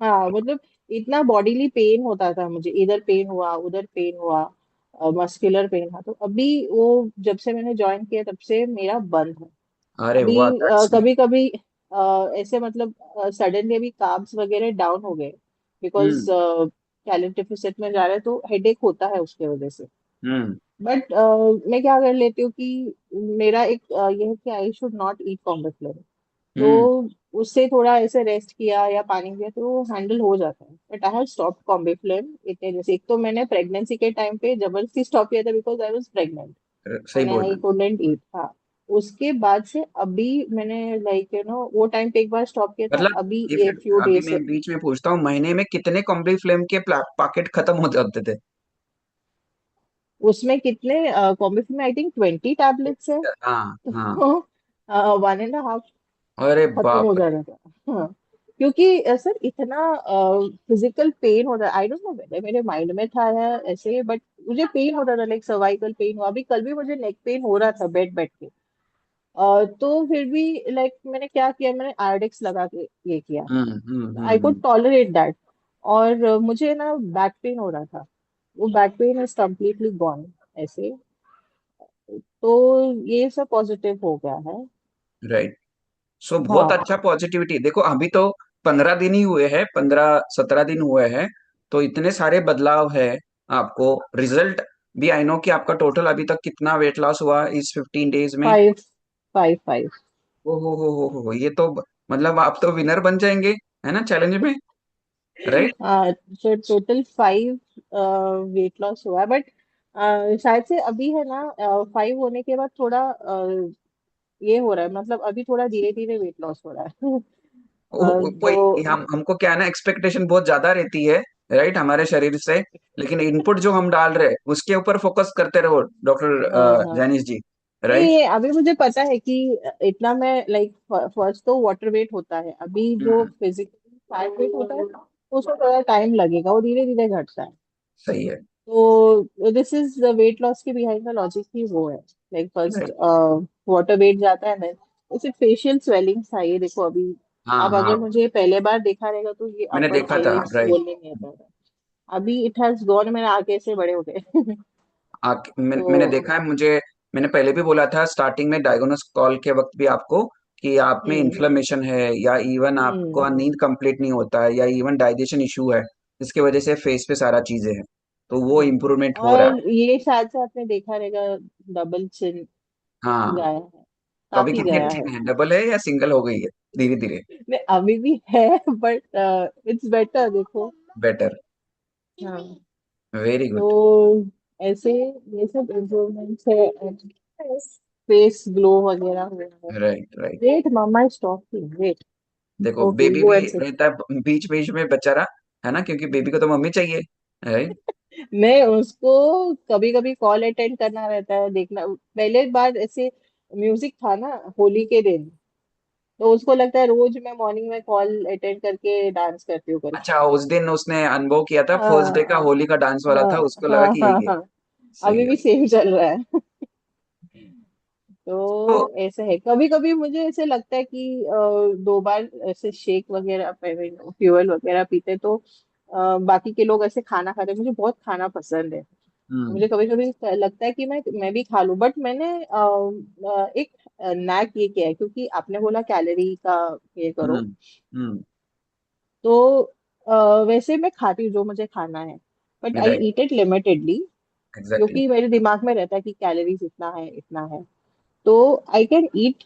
हाँ, मतलब इतना बॉडीली पेन होता था मुझे, इधर पेन हुआ उधर पेन हुआ, मस्कुलर पेन था। तो अभी वो जब से मैंने ज्वाइन किया तब से मेरा बंद है। अरे अभी वाह, दैट्स ग्रेट। कभी कभी ऐसे मतलब सडनली अभी कार्ब्स वगैरह डाउन हो गए, बिकॉज हम्म कैलोरी डेफिसिट में जा रहे हैं तो हेडेक होता है उसके वजह से। हम्म बट मैं क्या कर लेती हूँ कि मेरा एक ये है कि I should not eat complex. तो हम्म। उससे थोड़ा ऐसे रेस्ट किया या पानी पिया तो हैंडल हो जाता है। But I have stop Combiflam इतने, जैसे एक तो मैंने प्रेगनेंसी के टाइम पे जबरदस्ती स्टॉप किया था बिकॉज आई वाज प्रेग्नेंट सही एंड बोल आई रहे हैं। कुडंट ईट। हाँ, उसके बाद से अभी मैंने लाइक वो टाइम पे एक बार स्टॉप किया था, मतलब अभी ये ये फिर फ्यू अभी डेज मैं से। बीच में पूछता हूँ, महीने में कितने कॉम्बी फ्लेम के पैकेट खत्म हो जाते थे? उसमें कितने कॉम्बिफ्लेम, आई थिंक 20 टैबलेट्स है। हाँ हाँ। तो 1.5 अरे खत्म हो बाप रे। जा रहा था। हाँ, क्योंकि सर इतना फिजिकल पेन होता है, आई डोंट नो वेदर मेरे माइंड में था या ऐसे, बट मुझे पेन होता था, लाइक सर्वाइकल पेन हुआ, अभी कल भी मुझे नेक पेन हो रहा था बेड बैठ के। तो फिर भी लाइक मैंने क्या किया, मैंने आयोडेक्स लगा के ये किया, I could hmm. Tolerate that. और मुझे ना बैक पेन हो रहा था, वो back pain is completely gone ऐसे। तो ये सब पॉजिटिव हो गया है। राइट। सो बहुत हाँ, अच्छा पॉजिटिविटी। देखो अभी तो 15 दिन ही हुए हैं, 15-17 दिन हुए हैं, तो इतने सारे बदलाव है आपको। रिजल्ट भी आई नो कि आपका टोटल अभी तक कितना वेट लॉस हुआ इस 15 डेज में? 555। ओ हो, ये तो मतलब आप तो विनर बन जाएंगे, है ना, चैलेंज में, राइट? तो टोटल 5 वेट लॉस हुआ है। बट शायद से अभी है ना, 5 होने के बाद थोड़ा ये हो रहा है, मतलब अभी थोड़ा धीरे धीरे वेट लॉस हो रहा है। वही तो हमको क्या है ना, एक्सपेक्टेशन बहुत ज्यादा रहती है, राइट, हमारे शरीर से। लेकिन इनपुट जो हम डाल रहे हैं उसके ऊपर फोकस करते रहो, हाँ डॉक्टर हाँ। जैनिस जी, नहीं, राइट। ये अभी मुझे पता है कि इतना मैं लाइक, फर्स्ट तो वाटर वेट होता है, अभी जो फिजिकली फैट वेट होता है उसको थोड़ा टाइम लगेगा, वो धीरे धीरे घटता है। सही है। तो this is the weight loss के बिहाइंड द लॉजिक ही वो है। Like first right. Water weight जाता है, देन जैसे फेशियल स्वेलिंग था ये, देखो अभी हाँ अब हाँ, अगर मुझे पहले बार देखा रहेगा तो ये मैंने अपर देखा था, आईलिड्स राइट। बोलने नहीं आता था, अभी इट हैज गॉन, मेरे आगे से बड़े हो गए। मैंने तो देखा है, मुझे मैंने पहले भी बोला था स्टार्टिंग में डायग्नोस कॉल के वक्त भी आपको, कि आप में हम्म इन्फ्लेमेशन है, या इवन आपको हम्म। नींद कंप्लीट नहीं होता है, या इवन डाइजेशन इशू है, जिसकी वजह से फेस पे सारा चीजें हैं। तो वो इम्प्रूवमेंट हो रहा और ये साथ साथ में देखा रहेगा, डबल चिन है। हाँ। गया है, तो अभी काफी कितनी गया है। अच्छी है, डबल है या सिंगल हो गई है धीरे धीरे? नहीं, अभी भी है, बट इट्स बेटर, देखो। बेटर। हाँ। Very good. तो ऐसे ये सब इम्प्रूवमेंट्स है, फेस ग्लो वगैरह हो रहा है। Right right. Wait, mama is talking, wait. देखो ओके, बेबी गो भी एंड से। रहता है बीच बीच में बेचारा, है ना, क्योंकि बेबी को तो मम्मी चाहिए, राइट। मैं उसको कभी कभी कॉल अटेंड करना रहता है, देखना, पहले बार ऐसे म्यूजिक था ना होली के दिन, तो उसको लगता है रोज मैं मॉर्निंग में कॉल अटेंड करके डांस करती हूँ करके। अच्छा, उस दिन उसने अनुभव किया था, फर्स्ट डे का हाँ होली का डांस वाला था, हाँ उसको लगा हाँ कि हाँ यही है। हाँ। सही अभी है। भी सेम चल रहा है। तो तो ऐसा है, कभी कभी मुझे ऐसे लगता है कि 2 बार ऐसे शेक वगैरह, फ्यूअल वगैरह पीते तो बाकी के लोग ऐसे खाना खाते हैं। मुझे बहुत खाना पसंद है, हम्म मुझे कभी कभी लगता है कि मैं भी खा लूं, बट मैंने एक नैक ये किया है, क्योंकि आपने बोला कैलोरी का ये करो, हम्म हम्म। तो वैसे मैं खाती हूँ जो मुझे खाना है, but I right. Eat it limitedly, exactly. क्योंकि मेरे दिमाग में रहता है कि कैलोरीज इतना है इतना है, तो I can eat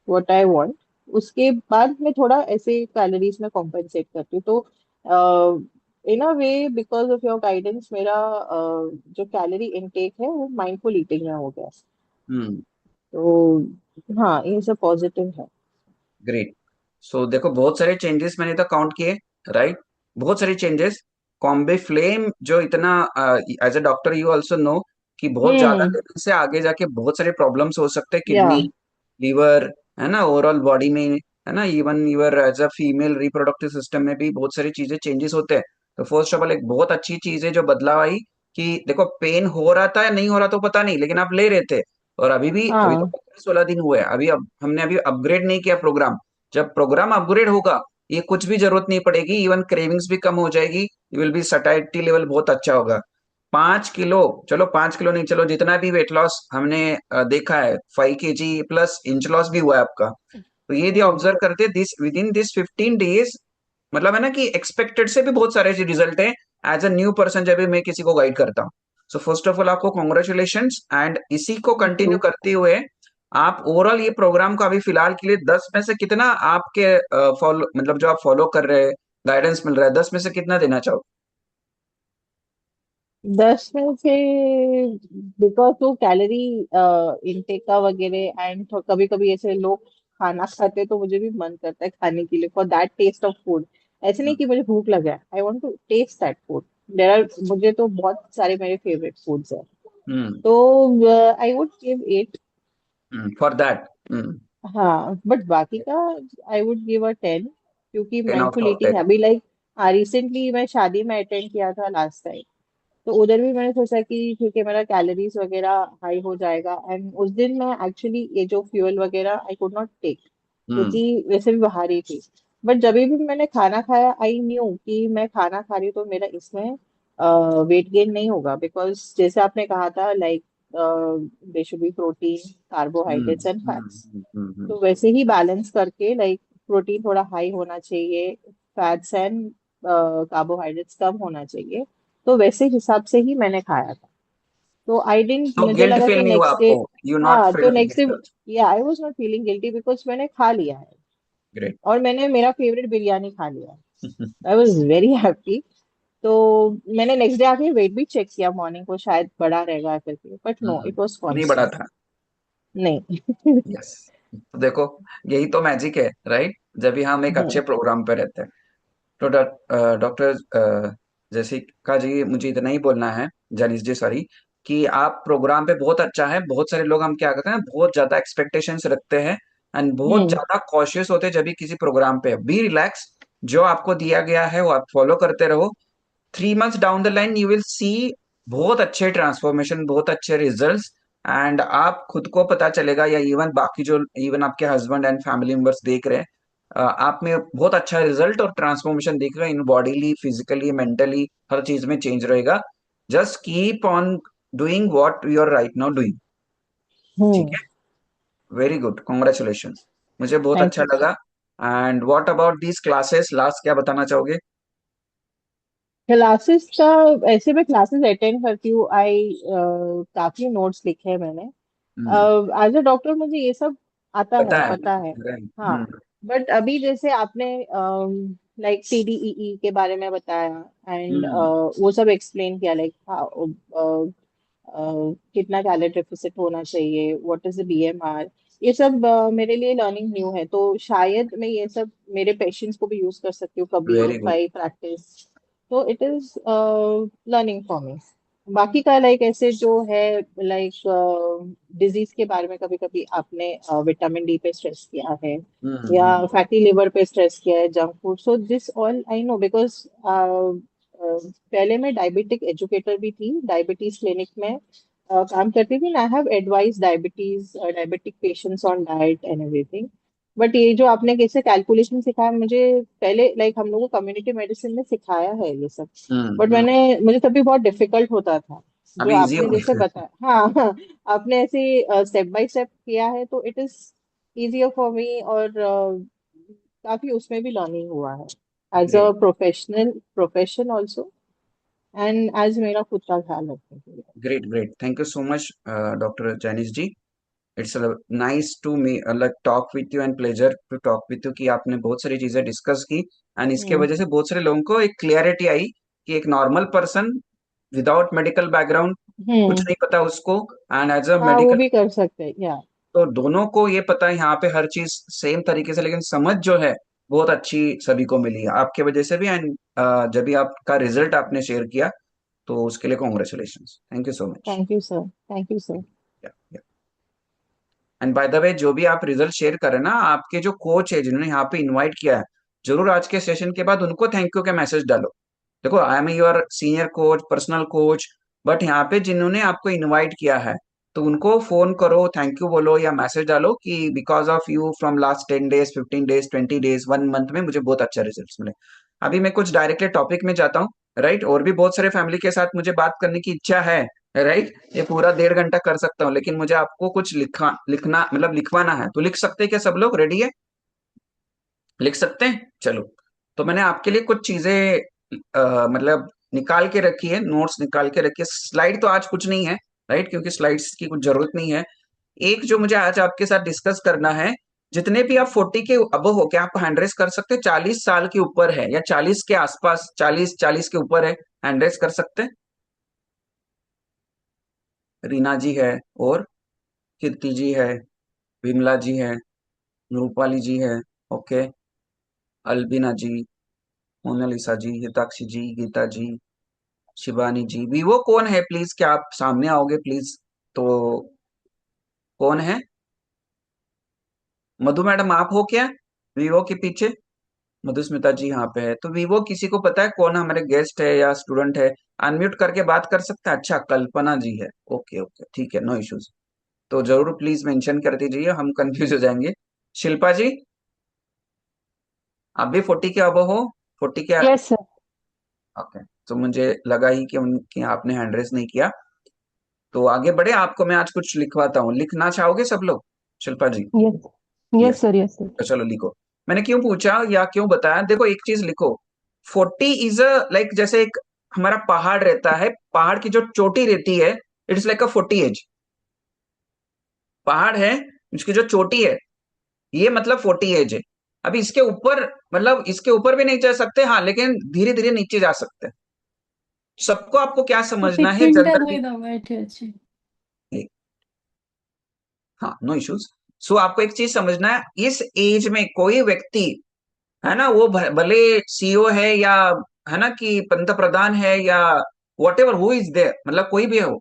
what I want. उसके बाद मैं थोड़ा ऐसे कैलोरीज में कॉम्पेंसेट करती हूँ, तो in a way because of your guidance मेरा जो कैलोरी इनटेक है वो माइंडफुल ईटिंग में हो गया। हम्म। तो हाँ, ये सब पॉजिटिव है। ग्रेट। सो देखो बहुत सारे चेंजेस मैंने तो काउंट किए, राइट। बहुत सारे चेंजेस। कॉम्बे फ्लेम जो इतना, as a doctor you also know कि बहुत ज्यादा हम्म। लेने से आगे जाके बहुत सारे प्रॉब्लम्स हो सकते हैं, या किडनी, लीवर, है ना, ओवरऑल बॉडी में, है ना, even your as a female reproductive system में भी बहुत सारी चीजें चेंजेस होते हैं। तो फर्स्ट ऑफ ऑल एक बहुत अच्छी चीज है जो बदलाव आई, कि देखो पेन हो रहा था या नहीं हो रहा तो पता नहीं, लेकिन आप ले रहे थे। और अभी तो हाँ 15-16 दिन हुए हैं, हमने अभी अपग्रेड नहीं किया प्रोग्राम। जब प्रोग्राम अपग्रेड होगा, ये कुछ भी जरूरत नहीं पड़ेगी, इवन क्रेविंग्स भी कम हो जाएगी, you will be satiety level बहुत अच्छा होगा। 5 किलो, चलो 5 किलो नहीं, चलो जितना भी वेट लॉस हमने देखा है, 5 kg प्लस इंच लॉस भी हुआ है आपका। तो ये यदि हम्म। ऑब्जर्व करते this with in this 15 days, मतलब है ना कि एक्सपेक्टेड से भी बहुत सारे रिजल्ट है, एज अ न्यू पर्सन जब भी मैं किसी को गाइड करता हूँ। सो फर्स्ट ऑफ ऑल आपको कॉन्ग्रेचुलेशन, एंड इसी को थैंक कंटिन्यू यू। करते हुए आप ओवरऑल ये प्रोग्राम को अभी फिलहाल के लिए 10 में से कितना आपके फॉलो, मतलब जो आप फॉलो कर रहे हैं, गाइडेंस मिल रहा है, 10 में से कितना देना चाहो? 10 में से, बिकॉज वो कैलोरी इनटेक का वगैरह, एंड कभी कभी ऐसे लोग खाना खाते तो मुझे भी मन करता है खाने के लिए, for that taste of food. ऐसे नहीं कि मुझे भूख लगा है, I want to taste that food. There are, मुझे तो बहुत सारे मेरे फेवरेट फूड्स है, हम्म तो I would give 8। For that. Hmm. हाँ, बट बाकी का आई वुड गिव अ 10, क्योंकि 10 आउट माइंडफुल ऑफ ईटिंग 10। है अभी, लाइक रिसेंटली मैं शादी में अटेंड किया था लास्ट टाइम, तो उधर भी मैंने सोचा कि ठीक है मेरा कैलोरीज वगैरह हाई हो जाएगा, एंड उस दिन मैं एक्चुअली ये जो फ्यूल वगैरह आई कुड नॉट टेक, हम्म क्योंकि वैसे भी बाहर ही थी। बट जब भी मैंने खाना खाया, आई न्यू कि मैं खाना खा रही हूँ तो मेरा इसमें वेट गेन नहीं होगा, बिकॉज जैसे आपने कहा था, like they should be protein, hmm carbohydrates and hmm fats. Hmm. तो वैसे ही बैलेंस करके, लाइक प्रोटीन थोड़ा हाई होना चाहिए, फैट्स एंड कार्बोहाइड्रेट्स कम होना चाहिए, तो वैसे हिसाब से ही मैंने खाया था। तो आई डिडंट, तो मुझे गिल्ट लगा फील कि नहीं हुआ नेक्स्ट डे, आपको? यू नॉट हाँ तो फील नेक्स्ट डे, गिल्ट? या I was not feeling guilty because मैंने खा लिया है, ग्रेट। और मैंने मेरा फेवरेट बिरयानी खा लिया है, आई वाज वेरी हैप्पी। तो मैंने नेक्स्ट डे आके वेट भी चेक किया मॉर्निंग को, शायद बढ़ा रहेगा करके, बट नो, इट वाज नहीं बढ़ा कांस्टेंट। था। नहीं। यस। तो देखो, यही तो मैजिक है, राइट? जब भी हम एक हम्म। अच्छे प्रोग्राम पे रहते हैं। तो डॉक्टर जैसिका जी, मुझे इतना ही बोलना है, जानिस जी सॉरी, कि आप प्रोग्राम पे बहुत अच्छा है। बहुत सारे लोग हम क्या करते हैं, बहुत ज्यादा एक्सपेक्टेशंस रखते हैं एंड बहुत हम्म। ज्यादा कॉशियस होते हैं जब भी किसी प्रोग्राम पे। बी रिलैक्स, जो आपको दिया गया है वो आप फॉलो करते रहो। 3 months down the line you will see बहुत अच्छे ट्रांसफॉर्मेशन, बहुत अच्छे रिजल्ट्स। एंड आप खुद को पता चलेगा, या इवन बाकी जो इवन आपके हस्बैंड एंड फैमिली मेंबर्स देख रहे हैं, आप में बहुत अच्छा रिजल्ट और ट्रांसफॉर्मेशन दिख रहा है, इन बॉडीली, फिजिकली, मेंटली, हर चीज में चेंज रहेगा। Just keep on doing what you are right now doing. ठीक हम्म। है? Very good, congratulation. मुझे बहुत थैंक अच्छा यू सर। लगा। And what about these classes, last क्या बताना चाहोगे? क्लासेस का, ऐसे मैं क्लासेस अटेंड करती हूँ। काफी नोट्स लिखे हैं मैंने। हम्म। एज अ डॉक्टर मुझे ये सब आता पता है, है। पता है। हाँ। हम्म। बट अभी जैसे आपने लाइक CDEE के बारे में बताया, एंड हम्म। वो सब एक्सप्लेन किया, लाइक कितना कैलोरी डेफिसिट होना चाहिए, व्हाट इज द BMR, ये सब मेरे लिए लर्निंग न्यू है। तो शायद मैं ये सब मेरे पेशेंट्स को भी यूज कर सकती हूँ कभी, very if good. I practice. तो it is learning for me. बाकी का लाइक ऐसे जो है, लाइक डिजीज के बारे में कभी कभी आपने विटामिन D पे स्ट्रेस किया है, या हम्म। फैटी लिवर पे स्ट्रेस किया है, junk food, so this all I know, because पहले मैं डायबिटिक एजुकेटर भी थी, डायबिटीज क्लिनिक में काम करती थी। I have advise diabetic patients on diet and everything. But ये जो आपने कैसे कैलकुलेशन सिखाया मुझे, पहले लाइक हम लोगों को कम्युनिटी मेडिसिन में सिखाया है ये सब, बट हम्म। मुझे तभी बहुत डिफिकल्ट होता था। जो अभी इजी आपने हो जैसे गया। बताया, हाँ हाँ, आपने ऐसे स्टेप बाय स्टेप किया है, तो it is easier for me. और काफी उसमें भी लर्निंग हुआ है, as a great. Professional profession also, and as मेरा खुद का ख्याल रखने के लिए। Great, great, thank you so much doctor Janis ji. It's nice to me like talk with you and pleasure to talk with you, कि आपने बहुत सारी चीजें डिस्कस की। एंड इसके हम्म। वजह से बहुत सारे लोगों को एक क्लियरिटी आई कि एक normal person without medical background, कुछ हम्म। नहीं पता उसको, एंड एज अ हाँ, वो मेडिकल, भी कर सकते हैं या। तो दोनों को ये पता है यहाँ पे हर चीज सेम तरीके से, लेकिन समझ जो है बहुत अच्छी सभी को मिली है आपके वजह से भी। एंड जब भी आपका रिजल्ट आपने शेयर किया, तो उसके लिए congratulation. Thank you so much. Thank you sir, thank you sir. And bye the वे, जो भी आप रिजल्ट शेयर करें ना, आपके जो कोच है जिन्होंने यहाँ पे इनवाइट किया है, जरूर आज के सेशन के बाद उनको थैंक यू का मैसेज डालो। देखो, I am your senior coach, personal coach, but यहाँ पे जिन्होंने आपको इनवाइट किया है, तो उनको फोन करो, थैंक यू बोलो, या मैसेज डालो कि because of you from last 10 days, 15 days, 20 days, 1 month में मुझे बहुत अच्छा रिजल्ट मिले। अभी मैं कुछ डायरेक्टली टॉपिक में जाता हूँ, राइट? और भी बहुत सारे फैमिली के साथ मुझे बात करने की इच्छा है, राइट? ये पूरा 1.5 घंटा कर सकता हूँ, लेकिन मुझे आपको कुछ लिखना मतलब लिखवाना है। तो लिख सकते हैं क्या? सब लोग रेडी है? लिख सकते हैं? चलो। तो मैंने आपके लिए कुछ चीजें मतलब निकाल के रखी है, नोट्स निकाल के रखी है। स्लाइड तो आज कुछ नहीं है, राइट? क्योंकि स्लाइड्स की कुछ जरूरत नहीं है। एक जो मुझे आज आपके साथ डिस्कस करना है, जितने भी आप 40 के अब हो, क्या आप हैंड रेस कर सकते हैं? 40 साल के ऊपर है या 40 के आसपास, 40 के ऊपर है, हैंड रेस कर सकते हैं? रीना जी है, और कीर्ति जी है, विमला जी है, रूपाली जी है, ओके, अल्बिना जी, मोनालिसा जी, हिताक्षी जी, गीता जी, शिवानी जी। वीवो कौन है प्लीज? क्या आप सामने आओगे प्लीज? तो कौन है? मधु मैडम आप हो क्या वीवो के पीछे? मधुस्मिता जी यहाँ पे है। तो वीवो किसी को पता है कौन हमारे गेस्ट है या स्टूडेंट है? अनम्यूट करके बात कर सकता है? अच्छा, कल्पना जी है, ओके ओके, ठीक है, नो इश्यूज। तो जरूर प्लीज मेंशन कर दीजिए, हम कंफ्यूज हो जाएंगे। शिल्पा जी, आप भी 40 के अब हो? 40 के? Yes sir. ओके। तो मुझे लगा ही कि उनकी आपने हैंड रेस नहीं किया। तो आगे बढ़े, आपको मैं आज कुछ लिखवाता हूँ। लिखना चाहोगे सब लोग? Shilpa ji? Yes. Yes yes. Sir, yes sir. तो चलो लिखो। मैंने क्यों पूछा या क्यों बताया, देखो एक चीज लिखो। 40 इज अ लाइक, जैसे एक हमारा पहाड़ रहता है, पहाड़ की जो चोटी रहती है, इट्स लाइक अ 40 एज। पहाड़ है, उसकी जो चोटी है, ये मतलब 40 एज है। अभी इसके ऊपर, मतलब इसके ऊपर भी नहीं जा सकते, हाँ, लेकिन धीरे धीरे नीचे जा सकते हैं। सबको आपको क्या समझना है सेकंड जनरली। हुई बैठे अच्छे। हाँ, नो इश्यूज। सो आपको एक चीज समझना है, इस एज में कोई व्यक्ति, है ना, वो भले सीईओ है या, है ना, कि पंत प्रधान है या whatever who is there, मतलब कोई भी हो,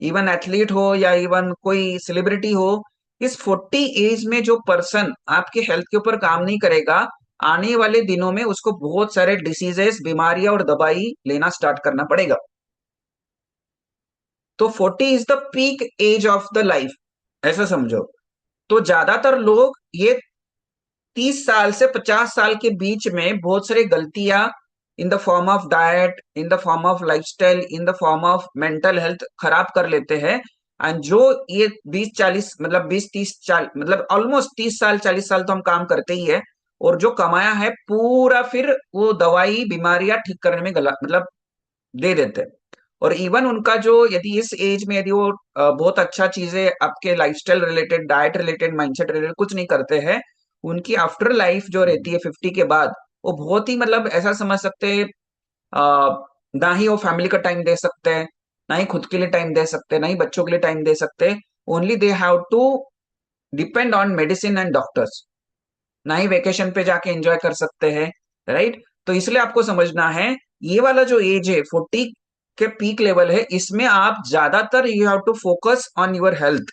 इवन एथलीट हो या इवन कोई सेलिब्रिटी हो, इस 40 एज में जो पर्सन आपके हेल्थ के ऊपर काम नहीं करेगा, आने वाले दिनों में उसको बहुत सारे डिसीजेस, बीमारियां और दवाई लेना स्टार्ट करना पड़ेगा। तो 40 is the peak age of the life, ऐसा समझो। तो ज्यादातर लोग ये 30 साल से 50 साल के बीच में बहुत सारी गलतियां, in the form of diet, in the form of lifestyle, in the form of mental health खराब कर लेते हैं। एंड जो ये 20-40, मतलब 20-30 40, मतलब ऑलमोस्ट 30 साल 40 साल तो हम काम करते ही है, और जो कमाया है पूरा फिर वो दवाई बीमारियां ठीक करने में गला मतलब दे देते हैं। और इवन उनका जो, यदि इस एज में यदि वो बहुत अच्छा चीजें आपके lifestyle related, diet related, mindset related कुछ नहीं करते हैं, उनकी आफ्टर लाइफ जो रहती है 50 के बाद, वो बहुत ही, मतलब ऐसा समझ सकते हैं, ना ही वो फैमिली का टाइम दे सकते हैं, ना ही खुद के लिए टाइम दे सकते हैं, ना ही बच्चों के लिए टाइम दे सकते हैं। Only they have to depend on medicine and doctors. ना ही वेकेशन पे जाके एंजॉय कर सकते हैं, राइट। तो इसलिए आपको समझना है, ये वाला जो एज है 40 के पीक लेवल है, इसमें आप ज्यादातर you have to focus on your health.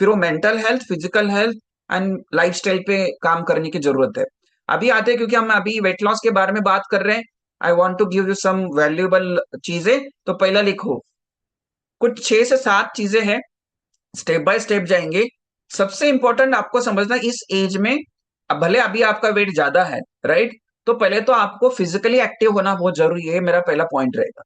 फिर वो mental health, physical health and lifestyle पे काम करने की जरूरत है। अभी आते हैं, क्योंकि हम अभी वेट लॉस के बारे में बात कर रहे हैं, I want to give you some valuable चीजें। तो पहला लिखो, कुछ 6 से 7 चीजें हैं, स्टेप बाय स्टेप जाएंगे। सबसे इंपॉर्टेंट आपको समझना, इस एज में, अब भले अभी आपका वेट ज्यादा है, राइट, तो पहले तो आपको फिजिकली एक्टिव होना बहुत जरूरी है, मेरा पहला पॉइंट रहेगा।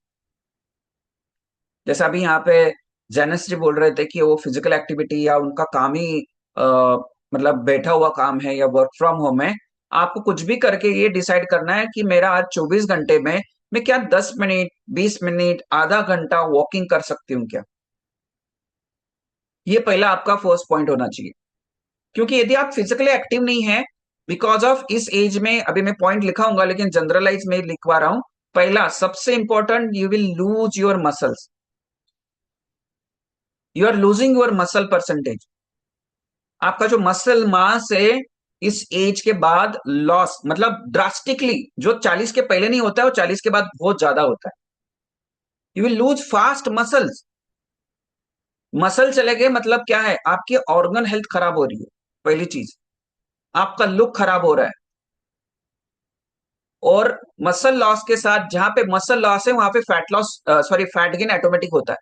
जैसा अभी यहाँ पे जैनस जी बोल रहे थे कि वो फिजिकल एक्टिविटी या उनका काम ही मतलब बैठा हुआ काम है या वर्क फ्रॉम होम है, आपको कुछ भी करके ये डिसाइड करना है कि मेरा आज 24 घंटे में मैं क्या 10 मिनट, 20 मिनट, आधा घंटा वॉकिंग कर सकती हूँ क्या। ये पहला आपका फर्स्ट पॉइंट होना चाहिए। क्योंकि यदि आप फिजिकली एक्टिव नहीं है, बिकॉज ऑफ इस एज में, अभी मैं पॉइंट लिखाऊंगा लेकिन जनरलाइज में लिखवा रहा हूं। पहला सबसे important, you will lose your muscles, you are losing your muscle percentage. आपका जो मसल मास है इस एज के बाद लॉस, मतलब ड्रास्टिकली, जो 40 के पहले नहीं होता है वो 40 के बाद बहुत ज्यादा होता है। You will loose fast muscles. Muscle चले गए मतलब क्या है, आपकी ऑर्गन हेल्थ खराब हो रही है, पहली चीज। आपका लुक खराब हो रहा है। और मसल लॉस के साथ, जहां पे मसल लॉस है वहां पे fat loss, sorry, fat gain automatic होता है।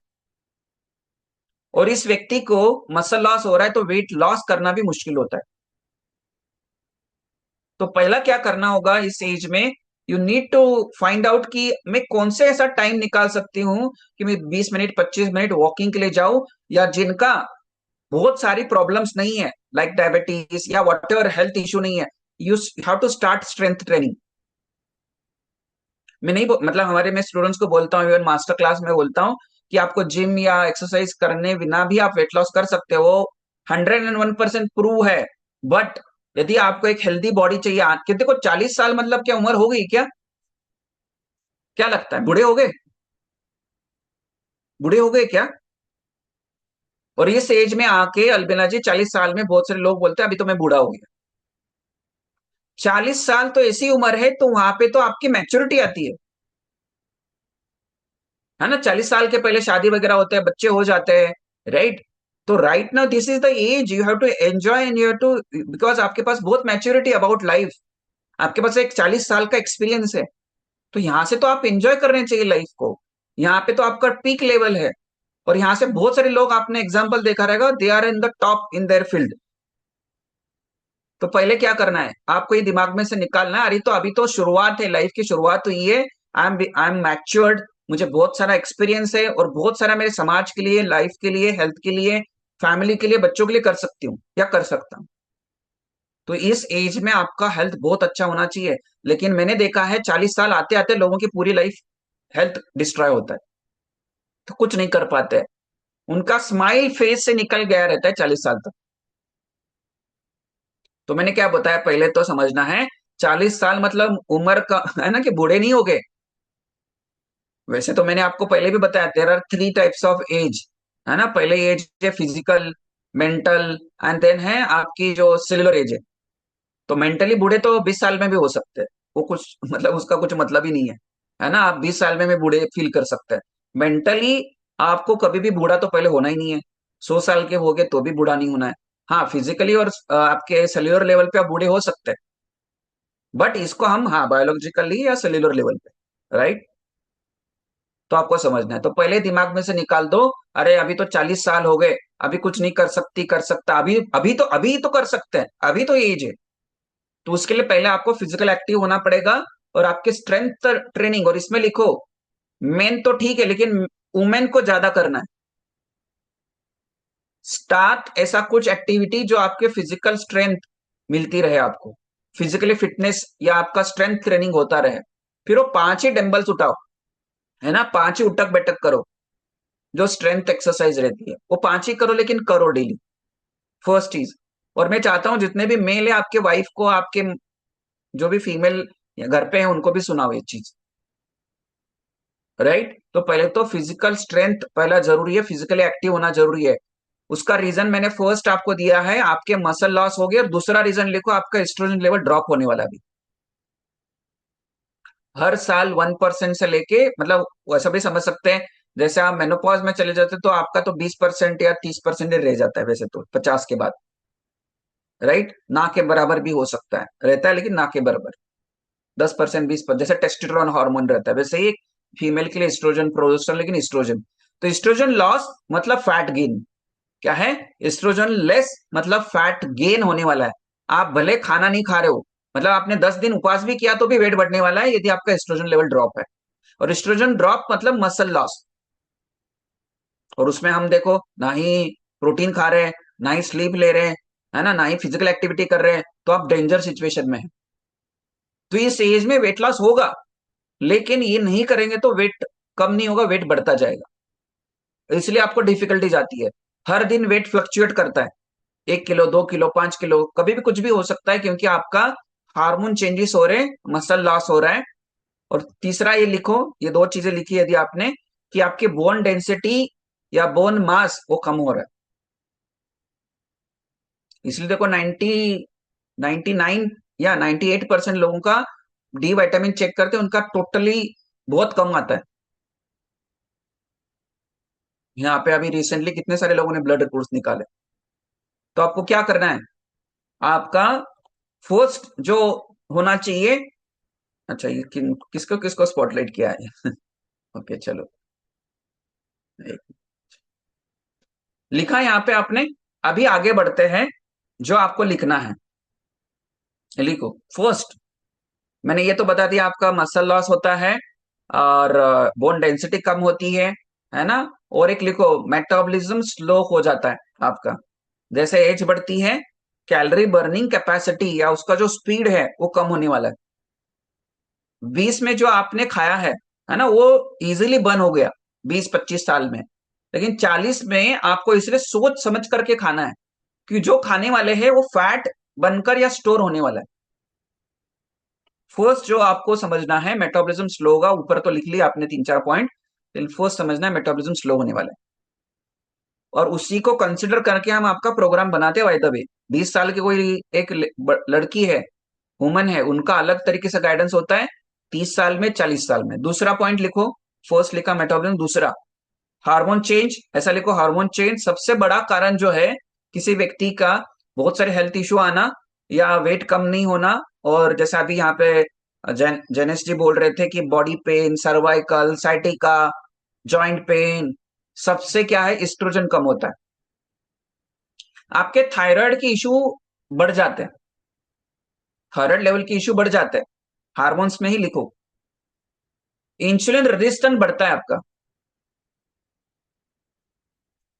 और इस व्यक्ति को मसल लॉस हो रहा है तो वेट लॉस करना भी मुश्किल होता है। तो पहला क्या करना होगा इस एज में, you need to find out कि मैं कौन से ऐसा टाइम निकाल सकती हूं कि मैं 20 मिनट 25 मिनट वॉकिंग के लिए जाऊं, या जिनका बहुत सारी प्रॉब्लम्स नहीं है, लाइक डायबिटीज या वॉट एवर हेल्थ इश्यू नहीं है, you have to start strength training. मैं नहीं मतलब हमारे, मैं स्टूडेंट्स को बोलता हूँ, इवन मास्टर क्लास में बोलता हूँ कि आपको जिम या एक्सरसाइज करने बिना भी आप वेट लॉस कर सकते हो, 101% प्रूव है। बट यदि आपको एक हेल्दी बॉडी चाहिए, कितने को 40 साल मतलब क्या उम्र हो गई क्या? क्या लगता है, बूढ़े हो गए? बूढ़े हो गए क्या? और इस एज में आके अलबेला जी, 40 साल में बहुत सारे लोग बोलते हैं अभी तो मैं बूढ़ा हो गया। 40 साल तो ऐसी उम्र है, तो वहां पे तो आपकी मैच्योरिटी आती है ना। 40 साल के पहले शादी वगैरह होते हैं, बच्चे हो जाते हैं, राइट। तो right now this is the age you have to enjoy and you have to, because आपके पास बहुत मैच्योरिटी अबाउट लाइफ, आपके पास एक 40 साल का एक्सपीरियंस है। तो यहां से तो आप एंजॉय करने चाहिए लाइफ को। यहाँ पे तो आपका पीक लेवल है। और यहाँ से बहुत सारे लोग, आपने एग्जाम्पल देखा रहेगा, they are in the top in their field. तो पहले क्या करना है, आपको ये दिमाग में से निकालना है, अरे तो अभी तो शुरुआत है, लाइफ की शुरुआत हुई है, आई एम मैच्योर्ड, मुझे बहुत सारा एक्सपीरियंस है और बहुत सारा मेरे समाज के लिए, लाइफ के लिए, हेल्थ के लिए, फैमिली के लिए, बच्चों के लिए कर सकती हूँ या कर सकता हूँ। तो इस एज में आपका हेल्थ बहुत अच्छा होना चाहिए। लेकिन मैंने देखा है 40 साल आते आते लोगों की पूरी लाइफ हेल्थ डिस्ट्रॉय होता है, तो कुछ नहीं कर पाते। उनका स्माइल फेस से निकल गया रहता है 40 साल तक। तो मैंने क्या बताया, पहले तो समझना है, 40 साल मतलब उम्र का है ना, कि बूढ़े नहीं हो गए, वैसे तो मैंने आपको पहले भी बताया, there are 3 types of age, है ना। पहले एज है फिजिकल, मेंटल, एंड देन है आपकी जो सेल्युलर एज है। तो मेंटली बूढ़े तो 20 साल में भी हो सकते हैं, वो कुछ मतलब उसका कुछ मतलब ही नहीं है ना। आप 20 साल में भी बूढ़े फील कर सकते हैं। मेंटली आपको कभी भी बूढ़ा तो पहले होना ही नहीं है। 100 साल के हो गए तो भी बूढ़ा नहीं होना है। हाँ, फिजिकली और आपके सेल्युलर लेवल पे आप बूढ़े हो सकते हैं, बट इसको हम, हाँ, बायोलॉजिकली या सेल्युलर लेवल पे, राइट। तो आपको समझना है, तो पहले दिमाग में से निकाल दो, अरे अभी तो 40 साल हो गए, अभी कुछ नहीं कर सकती, कर सकता, अभी तो कर सकते हैं, अभी तो एज है। तो उसके लिए पहले आपको फिजिकल एक्टिव होना पड़ेगा, और आपके स्ट्रेंथ ट्रेनिंग, और इसमें लिखो मेन तो ठीक है, लेकिन वुमेन को ज्यादा करना है। स्टार्ट ऐसा कुछ एक्टिविटी जो आपके फिजिकल स्ट्रेंथ मिलती रहे आपको, फिजिकली फिटनेस या आपका स्ट्रेंथ ट्रेनिंग होता रहे। फिर वो 5 ही डंबल्स उठाओ, है ना, 5 ही उठक बैठक करो, जो स्ट्रेंथ एक्सरसाइज रहती है वो 5 ही करो, लेकिन करो डेली, फर्स्ट चीज। और मैं चाहता हूं जितने भी मेल है आपके वाइफ को, आपके जो भी फीमेल घर पे हैं उनको भी सुनाओ ये चीज, राइट। तो पहले तो फिजिकल स्ट्रेंथ पहला जरूरी है, फिजिकली एक्टिव होना जरूरी है। उसका रीजन मैंने फर्स्ट आपको दिया है, आपके मसल लॉस हो गए, और दूसरा रीजन लिखो, आपका एस्ट्रोजन लेवल ड्रॉप होने वाला भी। हर साल 1% से लेके, मतलब वैसा भी समझ सकते हैं, जैसे आप मेनोपॉज में चले जाते तो आपका तो 20% या 30% रह जाता है, वैसे तो 50 के बाद, राइट। ना के बराबर भी हो सकता है, रहता है, लेकिन ना के बराबर 10%, 20%, जैसे टेस्टोस्टेरोन हार्मोन रहता है, वैसे ही फीमेल के लिए एस्ट्रोजन, प्रोजेस्टेरोन, लेकिन एस्ट्रोजन। तो एस्ट्रोजन लॉस मतलब फैट गेन, क्या है, एस्ट्रोजन लेस मतलब फैट गेन होने वाला है। आप भले खाना नहीं खा रहे हो, मतलब आपने 10 दिन उपवास भी किया तो भी वेट बढ़ने वाला है, यदि आपका एस्ट्रोजन लेवल ड्रॉप है। और एस्ट्रोजन ड्रॉप मतलब मसल लॉस। और उसमें हम देखो, ना ही प्रोटीन खा रहे हैं, ना ही स्लीप ले रहे हैं, है ना ही फिजिकल एक्टिविटी कर रहे हैं, तो आप डेंजर सिचुएशन में है। तो इस एज में वेट लॉस होगा, लेकिन ये नहीं करेंगे तो वेट कम नहीं होगा, वेट बढ़ता जाएगा। इसलिए आपको डिफिकल्टीज आती है। हर दिन वेट फ्लक्चुएट करता है, 1 किलो, 2 किलो, 5 किलो, कभी भी कुछ भी हो सकता है, क्योंकि आपका हार्मोन चेंजेस हो रहे हैं, मसल लॉस हो रहा है। और तीसरा ये लिखो, ये 2 चीजें लिखी यदि आपने, कि आपके बोन डेंसिटी या बोन मास वो कम हो रहा है। इसलिए देखो 99 या 98% लोगों का डी विटामिन चेक करते हैं, उनका टोटली बहुत कम आता है। यहाँ पे अभी रिसेंटली कितने सारे लोगों ने ब्लड रिपोर्ट्स निकाले। तो आपको क्या करना है, आपका फर्स्ट जो होना चाहिए, अच्छा ये किसको किसको स्पॉटलाइट किया है ओके चलो, लिखा है यहाँ पे आपने। अभी आगे बढ़ते हैं, जो आपको लिखना है लिखो। फर्स्ट मैंने ये तो बता दिया, आपका मसल लॉस होता है, और बोन डेंसिटी कम होती है ना। और एक लिखो, मेटाबॉलिज्म स्लो हो जाता है आपका, जैसे एज बढ़ती है, कैलोरी बर्निंग कैपेसिटी या उसका जो स्पीड है वो कम होने वाला है। 20 में जो आपने खाया है ना, वो इजीली बर्न हो गया 20-25 साल में, लेकिन 40 में आपको इसलिए सोच समझ करके खाना है, कि जो खाने वाले हैं वो फैट बनकर या स्टोर होने वाला है। फर्स्ट जो आपको समझना है, मेटाबॉलिज्म स्लो होगा, ऊपर तो लिख लिया आपने 3-4 पॉइंट, लेकिन फर्स्ट समझना है मेटाबॉलिज्म स्लो होने वाला है। और उसी को कंसिडर करके हम आपका प्रोग्राम बनाते हैं। बाय द वे, 20 साल की कोई एक लड़की है, वुमन है, उनका अलग तरीके से गाइडेंस होता है, 30 साल में, 40 साल में। दूसरा पॉइंट लिखो, फर्स्ट लिखा मेटाबॉलिज्म, दूसरा हार्मोन चेंज, ऐसा लिखो, हार्मोन चेंज सबसे बड़ा कारण जो है किसी व्यक्ति का बहुत सारे हेल्थ इश्यू आना या वेट कम नहीं होना। और जैसा अभी यहाँ पे जेनेस जी बोल रहे थे कि body pain, cervical, sciatica, joint pain, सबसे क्या है, एस्ट्रोजन कम होता है। आपके थायराइड के इशू बढ़ जाते हैं, थायराइड लेवल के इशू बढ़ जाते हैं, हार्मोन्स में ही लिखो। इंसुलिन रेजिस्टेंस बढ़ता है आपका।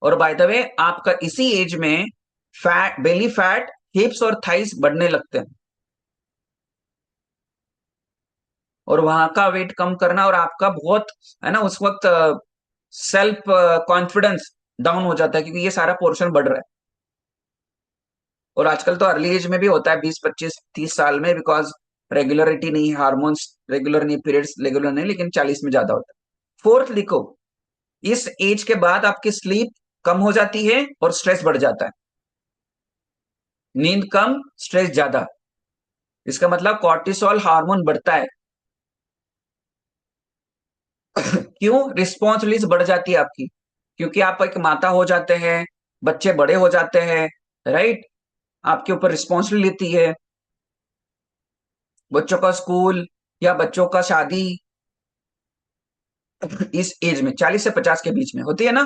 और बाय द वे, आपका इसी एज में फैट, बेली फैट, हिप्स और थाइस बढ़ने लगते हैं, और वहां का वेट कम करना, और आपका बहुत, है ना, उस वक्त सेल्फ कॉन्फिडेंस डाउन हो जाता है, क्योंकि ये सारा पोर्शन बढ़ रहा है। और आजकल तो अर्ली एज में भी होता है, 20-25-30 साल में, बिकॉज रेगुलरिटी नहीं है, हार्मोन्स रेगुलर नहीं, पीरियड्स रेगुलर नहीं, लेकिन 40 में ज्यादा होता है। फोर्थ लिखो, इस एज के बाद आपकी स्लीप कम हो जाती है और स्ट्रेस बढ़ जाता है। नींद कम, स्ट्रेस ज्यादा, इसका मतलब कॉर्टिसोल हार्मोन बढ़ता है। क्यों? रिस्पॉन्सिबिलिटीज बढ़ जाती है आपकी, क्योंकि आप एक माता हो जाते हैं, बच्चे बड़े हो जाते हैं, राइट? आपके ऊपर रिस्पॉन्सिबिलिटी है, बच्चों का स्कूल या बच्चों का शादी। इस एज में 40 से 50 के बीच में होती है ना,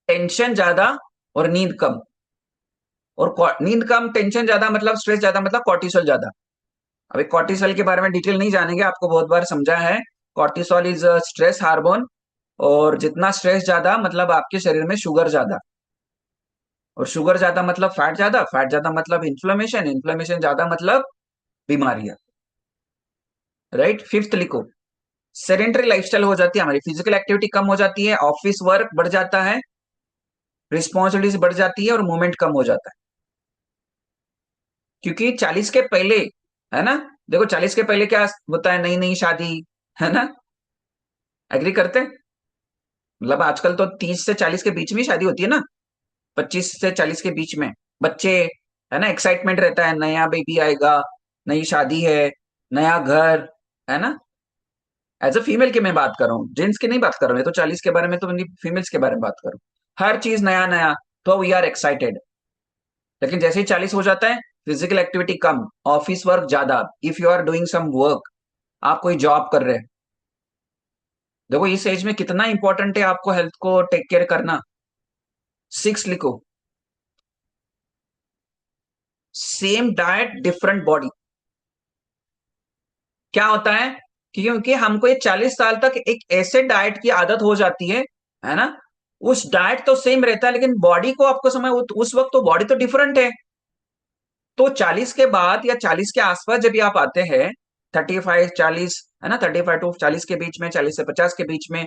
टेंशन ज्यादा और नींद कम। और नींद कम, टेंशन ज्यादा मतलब स्ट्रेस ज्यादा, मतलब कॉर्टिसोल ज्यादा। अभी कॉर्टिसोल के बारे में डिटेल नहीं जानेंगे, आपको बहुत बार समझा है। कॉर्टिसोल इज स्ट्रेस हार्मोन, और जितना स्ट्रेस ज्यादा मतलब आपके शरीर में शुगर ज्यादा, और शुगर ज्यादा मतलब फैट ज्यादा, फैट ज्यादा मतलब इन्फ्लेमेशन, इन्फ्लेमेशन ज्यादा मतलब बीमारियां, राइट? फिफ्थ लिखो, सेडेंटरी लाइफस्टाइल हो जाती है हमारी, फिजिकल एक्टिविटी कम हो जाती है, ऑफिस वर्क बढ़ जाता है, रिस्पॉन्सिबिलिटीज बढ़ जाती है और मूवमेंट कम हो जाता है। क्योंकि 40 के पहले, है ना, देखो 40 के पहले क्या होता है, नई नई शादी, है ना? एग्री करते हैं? मतलब आजकल तो 30 से 40 के बीच में ही शादी होती है ना, 25 से 40 के बीच में बच्चे, है ना, एक्साइटमेंट रहता है, नया बेबी आएगा, नई शादी है, नया घर, है ना? एज अ फीमेल की मैं बात कर रहा हूँ, जेंट्स की नहीं बात कर रहा हूँ, ये तो 40 के बारे में, तो फीमेल्स के बारे में बात कर रहा हूँ। हर चीज नया नया, तो वी आर एक्साइटेड। लेकिन जैसे ही 40 हो जाता है, फिजिकल एक्टिविटी कम, ऑफिस वर्क ज्यादा, if you are doing some work, आप कोई जॉब कर रहे हैं, देखो इस एज में कितना इंपॉर्टेंट है आपको हेल्थ को टेक केयर करना। 6 लिखो, सेम डाइट डिफरेंट बॉडी। क्या होता है कि क्योंकि हमको ये 40 साल तक एक ऐसे डाइट की आदत हो जाती है ना? उस डाइट तो सेम रहता है, लेकिन बॉडी को आपको समय उस वक्त तो बॉडी तो डिफरेंट है। तो 40 के बाद या 40 के आसपास जब भी आप आते हैं, 35 40, है ना, 35 टू 40 के बीच में, 40 से 50 के बीच में,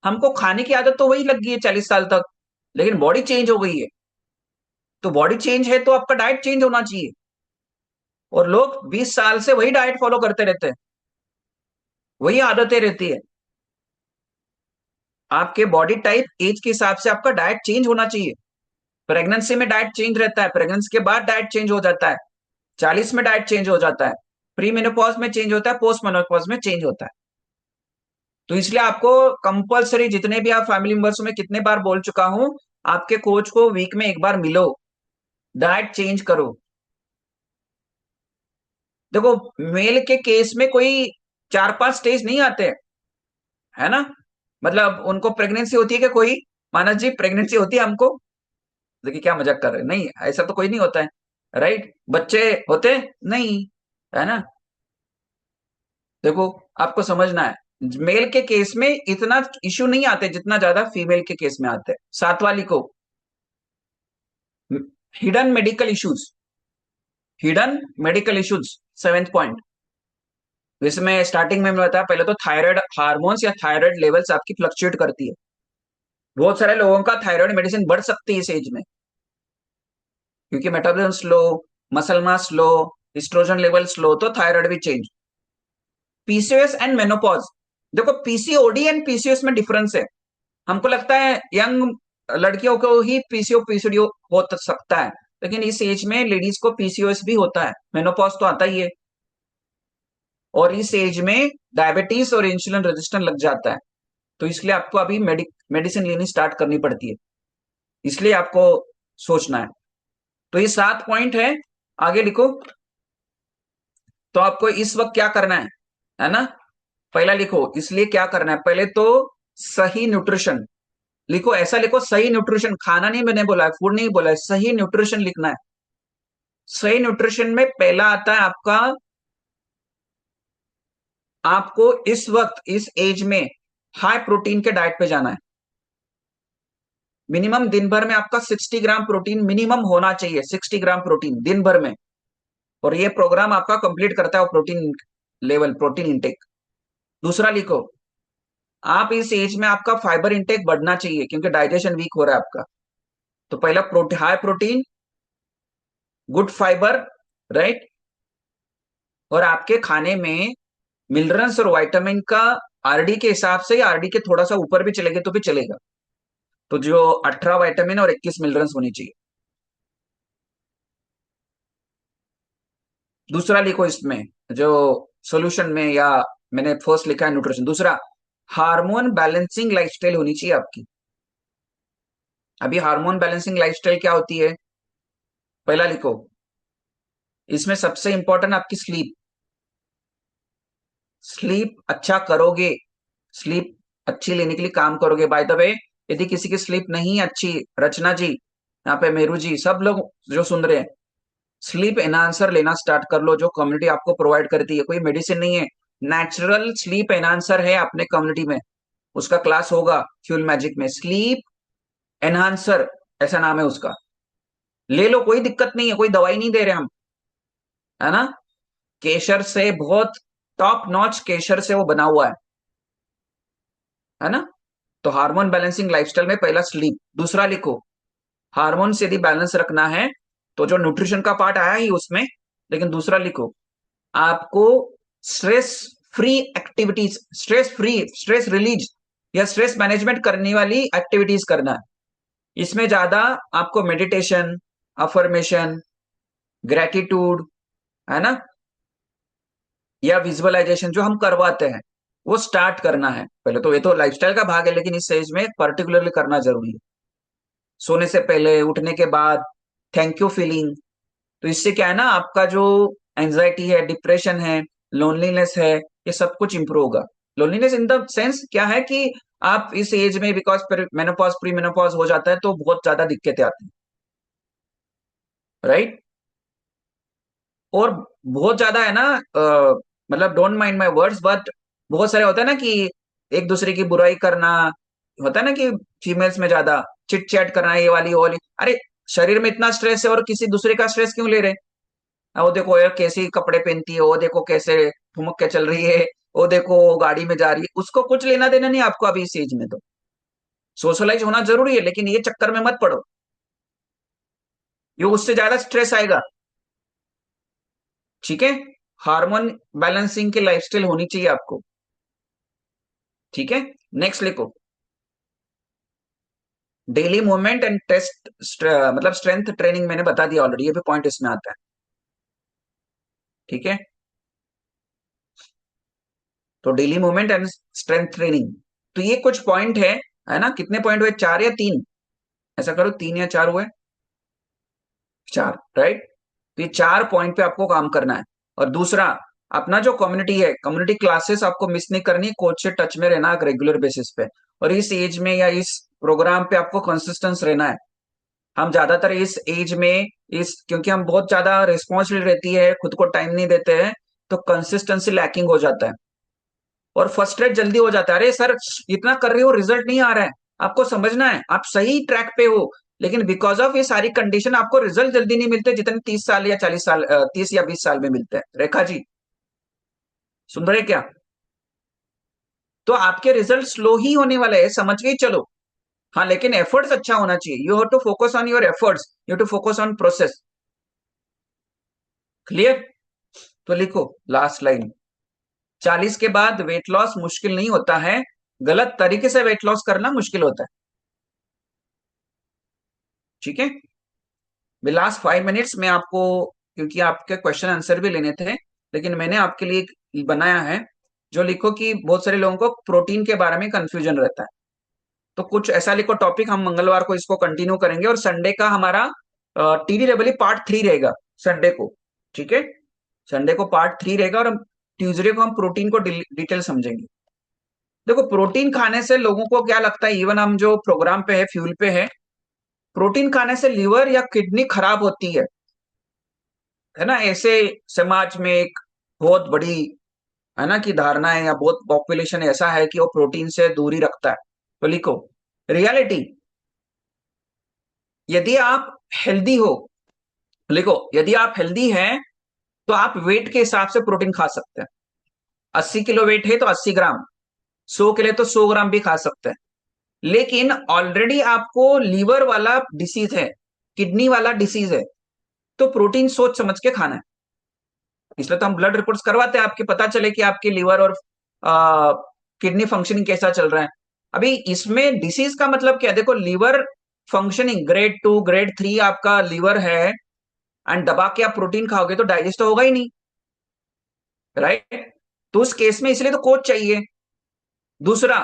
हमको खाने की आदत तो वही लग गई है 40 साल तक, लेकिन बॉडी चेंज हो गई है। तो बॉडी चेंज है तो आपका डाइट चेंज होना चाहिए, और लोग 20 साल से वही डाइट फॉलो करते रहते हैं, वही आदतें रहती है। आपके बॉडी टाइप एज के हिसाब से आपका डाइट चेंज होना चाहिए। प्रेगनेंसी में डाइट चेंज रहता है, प्रेगनेंसी के बाद डाइट चेंज हो जाता है, 40 में डाइट चेंज हो जाता है, प्री मेनोपॉज में चेंज होता है, पोस्ट मेनोपॉज में चेंज होता है। तो इसलिए आपको कंपलसरी, जितने भी आप फैमिली मेंबर्स में कितने बार बोल चुका हूं, आपके कोच को वीक में एक बार मिलो, डाइट चेंज करो। देखो मेल के केस में कोई 4-5 स्टेज नहीं आते हैं, है ना? मतलब उनको प्रेगनेंसी होती है कि कोई, मानस जी प्रेगनेंसी होती है हमको, देखिए क्या मजाक कर रहे हैं, नहीं ऐसा तो कोई नहीं होता है, राइट? बच्चे होते नहीं, है ना? देखो आपको समझना है, मेल के केस में इतना इश्यू नहीं आते जितना ज्यादा फीमेल के केस में आते हैं। 7 वाली को, hidden medical issues, hidden medical issues, 7th point. इसमें स्टार्टिंग में मैंने बताया, पहले तो थायराइड हार्मोन्स या थायराइड लेवल्स आपकी फ्लक्चुएट करती है। बहुत सारे लोगों का थायराइड मेडिसिन बढ़ सकती है इस एज में, क्योंकि metabolism slow, muscle mass slow, estrogen level slow, तो थायराइड भी चेंज। पीसीओएस एंड मेनोपॉज, देखो पीसीओडी एंड पीसीओएस में डिफरेंस है। हमको लगता है यंग लड़कियों को ही पीसीओ पीसीओडी हो सकता है, लेकिन इस एज में लेडीज को पीसीओएस भी होता है, मेनोपॉज तो आता ही है। और इस एज में डायबिटीज और इंसुलिन रेजिस्टेंस लग जाता है, तो इसलिए आपको अभी मेडिसिन लेनी स्टार्ट करनी पड़ती है, इसलिए आपको सोचना है। तो ये 7 पॉइंट है, आगे लिखो। तो आपको इस वक्त क्या करना है ना? पहला लिखो, इसलिए क्या करना है, पहले तो सही न्यूट्रिशन लिखो, ऐसा लिखो, सही न्यूट्रिशन, खाना नहीं मैंने बोला है, फूड नहीं बोला है, सही न्यूट्रिशन लिखना है। सही न्यूट्रिशन में पहला आता है आपका, आपको इस वक्त इस एज में हाई प्रोटीन के डाइट पे जाना है। मिनिमम दिन भर में आपका 60 ग्राम प्रोटीन मिनिमम होना चाहिए, 60 ग्राम प्रोटीन दिन भर में, और ये प्रोग्राम आपका कंप्लीट करता है प्रोटीन लेवल, प्रोटीन इंटेक। दूसरा लिखो, आप इस एज में आपका फाइबर इंटेक बढ़ना चाहिए, क्योंकि डाइजेशन वीक हो रहा है आपका। तो पहला high protein, good fibre, right? और आपके खाने में मिनरल्स और विटामिन का आरडी के हिसाब से या आरडी के थोड़ा सा ऊपर भी चलेगा तो भी चलेगा। तो जो 18 विटामिन और 21 मिनरल्स होनी चाहिए। दूसरा लिखो इसमें जो सॉल्यूशन में, या मैंने फर्स्ट लिखा है न्यूट्रिशन। दूसरा, हार्मोन बैलेंसिंग लाइफस्टाइल होनी चाहिए आपकी। अभी हार्मोन बैलेंसिंग लाइफस्टाइल क्या होती है? पहला लिखो, इसमें सबसे इंपॉर्टेंट आपकी स्लीप। स्लीप अच्छा करोगे, स्लीप अच्छी लेने के लिए काम करोगे। बाय द वे, यदि किसी की स्लीप नहीं अच्छी, रचना जी, यहाँ पे मेरू जी, सब लोग जो सुन रहे हैं, स्लीप एनहांसर लेना स्टार्ट कर लो, जो कम्युनिटी आपको प्रोवाइड करती है। कोई मेडिसिन नहीं है, नेचुरल स्लीप एनहांसर है अपने कम्युनिटी में। उसका क्लास होगा फ्यूल मैजिक में, स्लीप एनहांसर ऐसा नाम है उसका। ले लो, कोई दिक्कत नहीं है, कोई दवाई नहीं दे रहे हम, है ना। केशर से, बहुत टॉप नॉच केशर से वो बना हुआ है ना। तो हार्मोन बैलेंसिंग लाइफस्टाइल में पहला स्लीप। दूसरा लिखो, हार्मोन से यदि बैलेंस रखना है तो जो न्यूट्रिशन का पार्ट आया ही उसमें, लेकिन दूसरा लिखो, आपको stress free activities, stress free, stress release या स्ट्रेस मैनेजमेंट करने वाली एक्टिविटीज करना है। इसमें ज्यादा आपको मेडिटेशन, अफर्मेशन, ग्रेटिट्यूड, है ना, या विजुअलाइजेशन जो हम करवाते हैं वो स्टार्ट करना है पहले। तो ये तो लाइफस्टाइल का भाग है, लेकिन इस एज में पर्टिकुलरली करना जरूरी है। सोने से पहले, उठने के बाद, थैंक यू फीलिंग। तो इससे क्या है ना, आपका जो एंजाइटी है, डिप्रेशन है, लोनलीनेस है, ये सब कुछ इंप्रूव होगा। लोनलीनेस इन द सेंस क्या है कि आप इस एज में, बिकॉज मेनोपॉज, प्री मेनोपॉज हो जाता है तो बहुत ज्यादा दिक्कतें आती हैं, राइट। और बहुत ज्यादा है ना, मतलब don't mind my words, but बहुत सारे होता है ना कि एक दूसरे की बुराई करना, होता है ना कि फीमेल्स में ज्यादा चिट चैट करना, ये वाली वो वाली। अरे, शरीर में इतना स्ट्रेस है और किसी दूसरे का स्ट्रेस क्यों ले रहे? वो देखो यार कैसे कपड़े पहनती है, वो देखो कैसे ठुमक के चल रही है, वो देखो वो गाड़ी में जा रही है, उसको कुछ लेना देना नहीं आपको अभी इस एज में। तो सोशलाइज होना जरूरी है, लेकिन ये चक्कर में मत पड़ो, ये उससे ज्यादा स्ट्रेस आएगा, ठीक है। हार्मोन बैलेंसिंग की लाइफस्टाइल होनी चाहिए आपको, ठीक है। नेक्स्ट लिखो, डेली मूवमेंट एंड टेस्ट, मतलब स्ट्रेंथ ट्रेनिंग मैंने बता दिया ऑलरेडी, ये भी पॉइंट इसमें आता है, ठीक है। तो daily movement and strength training, तो ये कुछ पॉइंट है ना। कितने पॉइंट हुए? 4 या 3? ऐसा करो, 3 या 4 हुए? 4, राइट। तो ये 4 पॉइंट पे आपको काम करना है। और दूसरा, अपना जो कम्युनिटी है, कम्युनिटी क्लासेस आपको मिस नहीं करनी, कोच से टच में रहना रेगुलर बेसिस पे। और इस एज में या इस प्रोग्राम पे आपको कंसिस्टेंस रहना है। हम ज्यादातर इस एज में, इस क्योंकि हम बहुत ज्यादा रिस्पॉन्सिबिलिटी रहती है, खुद को टाइम नहीं देते हैं, तो कंसिस्टेंसी लैकिंग हो जाता है और फ्रस्ट्रेट जल्दी हो जाता है। अरे सर, इतना कर रहे हो, रिजल्ट नहीं आ रहा है। आपको समझना है आप सही ट्रैक पे हो, लेकिन बिकॉज ऑफ ये सारी कंडीशन आपको रिजल्ट जल्दी नहीं मिलते जितने 30 साल या 40 साल, 30 या 20 साल में मिलते हैं। रेखा जी, सुन रहे क्या? तो आपके रिजल्ट स्लो ही होने वाले हैं, समझ के ही चलो। हाँ, लेकिन एफर्ट्स अच्छा होना चाहिए। You have to focus on your efforts, you have to focus on process. Clear? तो लिखो लास्ट लाइन, 40 के बाद वेट लॉस मुश्किल नहीं होता है, गलत तरीके से वेट लॉस करना मुश्किल होता है, ठीक है। लास्ट 5 मिनट्स में आपको, क्योंकि आपके क्वेश्चन आंसर भी लेने थे, लेकिन मैंने आपके लिए एक बनाया है, जो लिखो कि बहुत सारे लोगों को प्रोटीन के बारे में कंफ्यूजन रहता है। तो कुछ ऐसा लिखो टॉपिक, हम मंगलवार को इसको कंटिन्यू करेंगे और संडे का हमारा TDW पार्ट 3 रहेगा संडे को, ठीक है। संडे को पार्ट 3 रहेगा और ट्यूसडे को हम प्रोटीन को डिटेल समझेंगे। देखो, प्रोटीन खाने से लोगों को क्या लगता है, इवन हम जो प्रोग्राम पे है, फ्यूल पे है, प्रोटीन खाने से लिवर या किडनी खराब होती है ना। ऐसे समाज में एक बहुत बड़ी, है ना, की धारणा है, या बहुत पॉपुलेशन ऐसा है कि वो प्रोटीन से दूरी रखता है। तो लिखो, रियलिटी, यदि आप हेल्दी हो, लिखो, यदि आप हेल्दी हैं तो आप वेट के हिसाब से प्रोटीन खा सकते हैं। 80 किलो वेट है तो 80 ग्राम, 100 के लिए तो 100 ग्राम भी खा सकते हैं। लेकिन ऑलरेडी आपको लीवर वाला डिसीज है, किडनी वाला डिसीज है, तो प्रोटीन सोच समझ के खाना है। इसलिए तो हम ब्लड रिपोर्ट्स करवाते हैं, आपके पता चले कि आपके लीवर और किडनी फंक्शनिंग कैसा चल रहा है। अभी इसमें डिसीज का मतलब क्या है, देखो लीवर फंक्शनिंग ग्रेड 2 ग्रेड 3 आपका लीवर है, एंड दबा के आप प्रोटीन खाओगे तो डाइजेस्ट होगा ही नहीं, राइट। तो उस केस में इसलिए तो कोच चाहिए। दूसरा,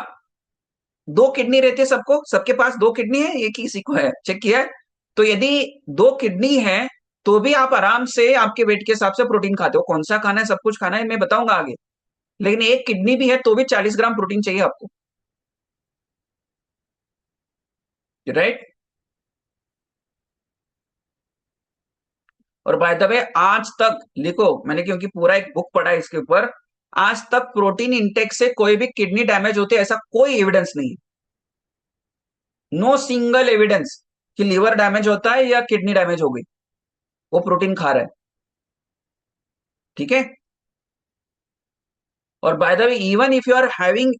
2 किडनी रहती है सबको, सबके पास 2 किडनी है, ये किसी को है, चेक किया है? तो यदि 2 किडनी है तो भी आप आराम से आपके वेट के हिसाब से प्रोटीन खाते हो, कौन सा खाना है, सब कुछ खाना है, मैं बताऊंगा आगे। लेकिन 1 किडनी भी है तो भी 40 ग्राम प्रोटीन चाहिए आपको, राइट। और बाय द वे आज तक लिखो, मैंने क्योंकि पूरा एक बुक पढ़ा है इसके ऊपर, आज तक प्रोटीन इंटेक से कोई भी किडनी डैमेज होती है ऐसा कोई एविडेंस नहीं है। नो सिंगल एविडेंस कि लीवर डैमेज होता है या किडनी डैमेज हो गई, वो प्रोटीन खा रहा है, ठीक है। और by the way even if you are having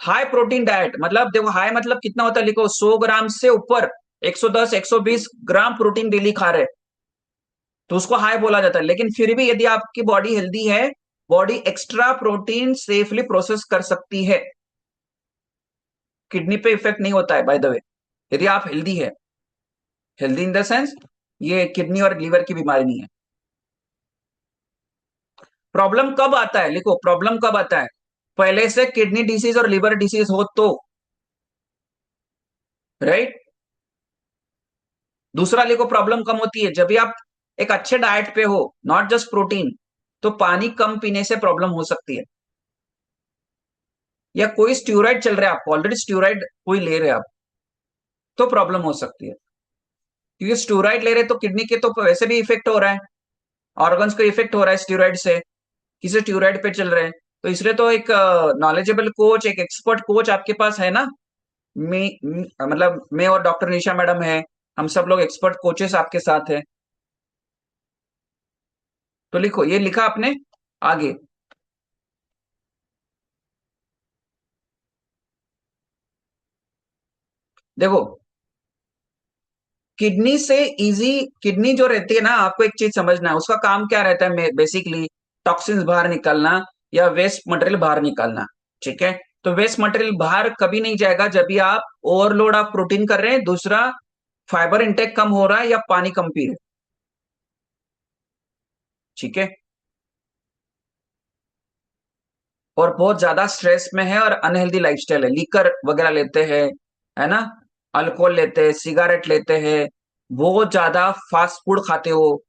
high protein diet, मतलब देखो हाई मतलब कितना होता है, लिखो 100 ग्राम से ऊपर, 110 120 ग्राम प्रोटीन डेली खा रहे, तो उसको हाई बोला जाता है। लेकिन फिर भी यदि आपकी बॉडी हेल्दी है, body extra protein safely process कर सकती है, किडनी पे इफेक्ट नहीं होता है बाय द वे, यदि आप हेल्दी है। हेल्दी इन द सेंस ये किडनी और लीवर की बीमारी नहीं है। प्रॉब्लम कब आता है, लिखो प्रॉब्लम कब आता है, पहले से किडनी डिसीज और लीवर डिसीज हो तो, राइट। दूसरा लिखो प्रॉब्लम कम होती है जब भी आप एक अच्छे डाइट पे हो, नॉट जस्ट प्रोटीन, तो पानी कम पीने से प्रॉब्लम हो सकती है। या कोई स्टीरोइड चल रहा है आपको, ऑलरेडी स्टीरोइड कोई ले रहे हैं आप, तो प्रॉब्लम हो सकती है। क्योंकि स्टीरोइड ले रहे तो किडनी के तो वैसे भी इफेक्ट हो रहा है, ऑर्गन्स को इफेक्ट हो रहा है स्टीरोइड से, किसी स्टीरोइड पे चल रहे हैं। तो इसलिए तो एक नॉलेजेबल कोच, एक एक्सपर्ट कोच आपके पास है ना। मतलब मैं और डॉक्टर निशा मैडम है, हम सब लोग एक्सपर्ट कोचेस आपके साथ हैं। तो लिखो, ये लिखा आपने आगे। देखो किडनी से इजी, किडनी जो रहती है ना, आपको एक चीज समझना है, उसका काम क्या रहता है बेसिकली, टॉक्सिन्स बाहर निकालना या वेस्ट मटेरियल बाहर निकालना, ठीक है। तो वेस्ट मटेरियल बाहर कभी नहीं जाएगा जब भी आप ओवरलोड आप प्रोटीन कर रहे हैं, दूसरा फाइबर इंटेक कम हो रहा है या पानी कम पी रहे हैं, ठीक है। और बहुत ज्यादा स्ट्रेस में है और अनहेल्दी लाइफस्टाइल है, लीकर वगैरह लेते हैं, है ना, अल्कोहल लेते हैं, सिगरेट लेते हैं, बहुत ज्यादा फास्ट फूड खाते हो,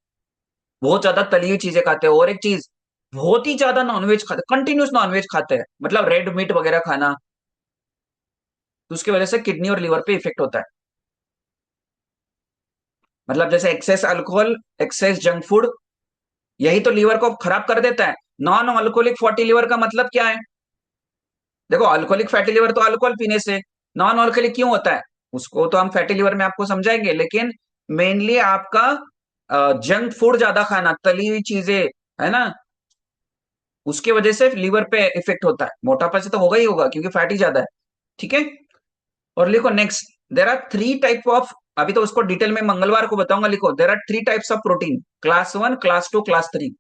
बहुत ज्यादा तली हुई चीजें खाते हो, और एक चीज बहुत ही ज्यादा नॉनवेज खाते, कंटिन्यूस नॉनवेज खाते हैं, मतलब रेड मीट वगैरह खाना, तो उसकी वजह से किडनी और लिवर पे इफेक्ट होता है। मतलब जैसे excess alcohol, excess junk food, यही तो लीवर को खराब कर देता है। नॉन अल्कोहलिक फैटी लिवर का मतलब क्या है, देखो अल्कोहलिक फैटी लिवर तो अल्कोहल पीने से, नॉन अल्कोहलिक क्यों होता है उसको तो हम फैटी लिवर में आपको समझाएंगे, लेकिन मेनली आपका जंक फूड ज्यादा खाना, तली हुई चीजें, है ना, उसकी वजह से लीवर पे इफेक्ट होता है। मोटापा से तो होगा ही होगा क्योंकि फैटी ज्यादा है, ठीक है। और लिखो next, there are 3 type of, अभी तो उसको डिटेल में मंगलवार को बताऊंगा, लिखो there are 3 types of protein, class 1 class 2 class 3।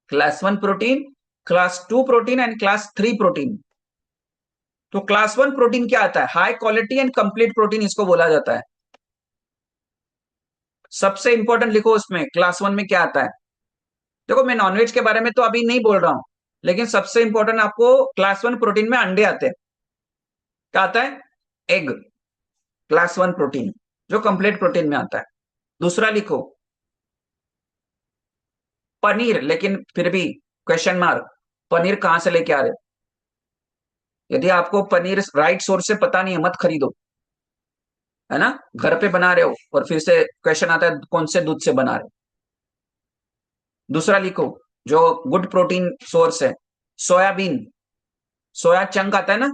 Class 1 protein, class 2 protein and class 3 protein. तो क्लास 1 प्रोटीन क्या आता है, high quality and complete protein इसको बोला जाता है। सबसे इंपॉर्टेंट लिखो उसमें क्लास 1 में क्या आता है। देखो मैं नॉनवेज के बारे में तो अभी नहीं बोल रहा हूं, लेकिन सबसे इंपॉर्टेंट आपको क्लास 1 प्रोटीन में अंडे आते हैं। क्या आता है, एग, क्लास 1 प्रोटीन जो कंप्लीट प्रोटीन में आता है। दूसरा लिखो पनीर, लेकिन फिर भी क्वेश्चन मार्क, पनीर कहां से लेके आ रहे हो, यदि आपको पनीर राइट सोर्स से पता नहीं है मत खरीदो, है ना, घर पे बना रहे हो और फिर से क्वेश्चन आता है कौन से दूध से बना रहे हो। दूसरा लिखो जो गुड प्रोटीन सोर्स है, सोयाबीन, सोया चंक आता है ना,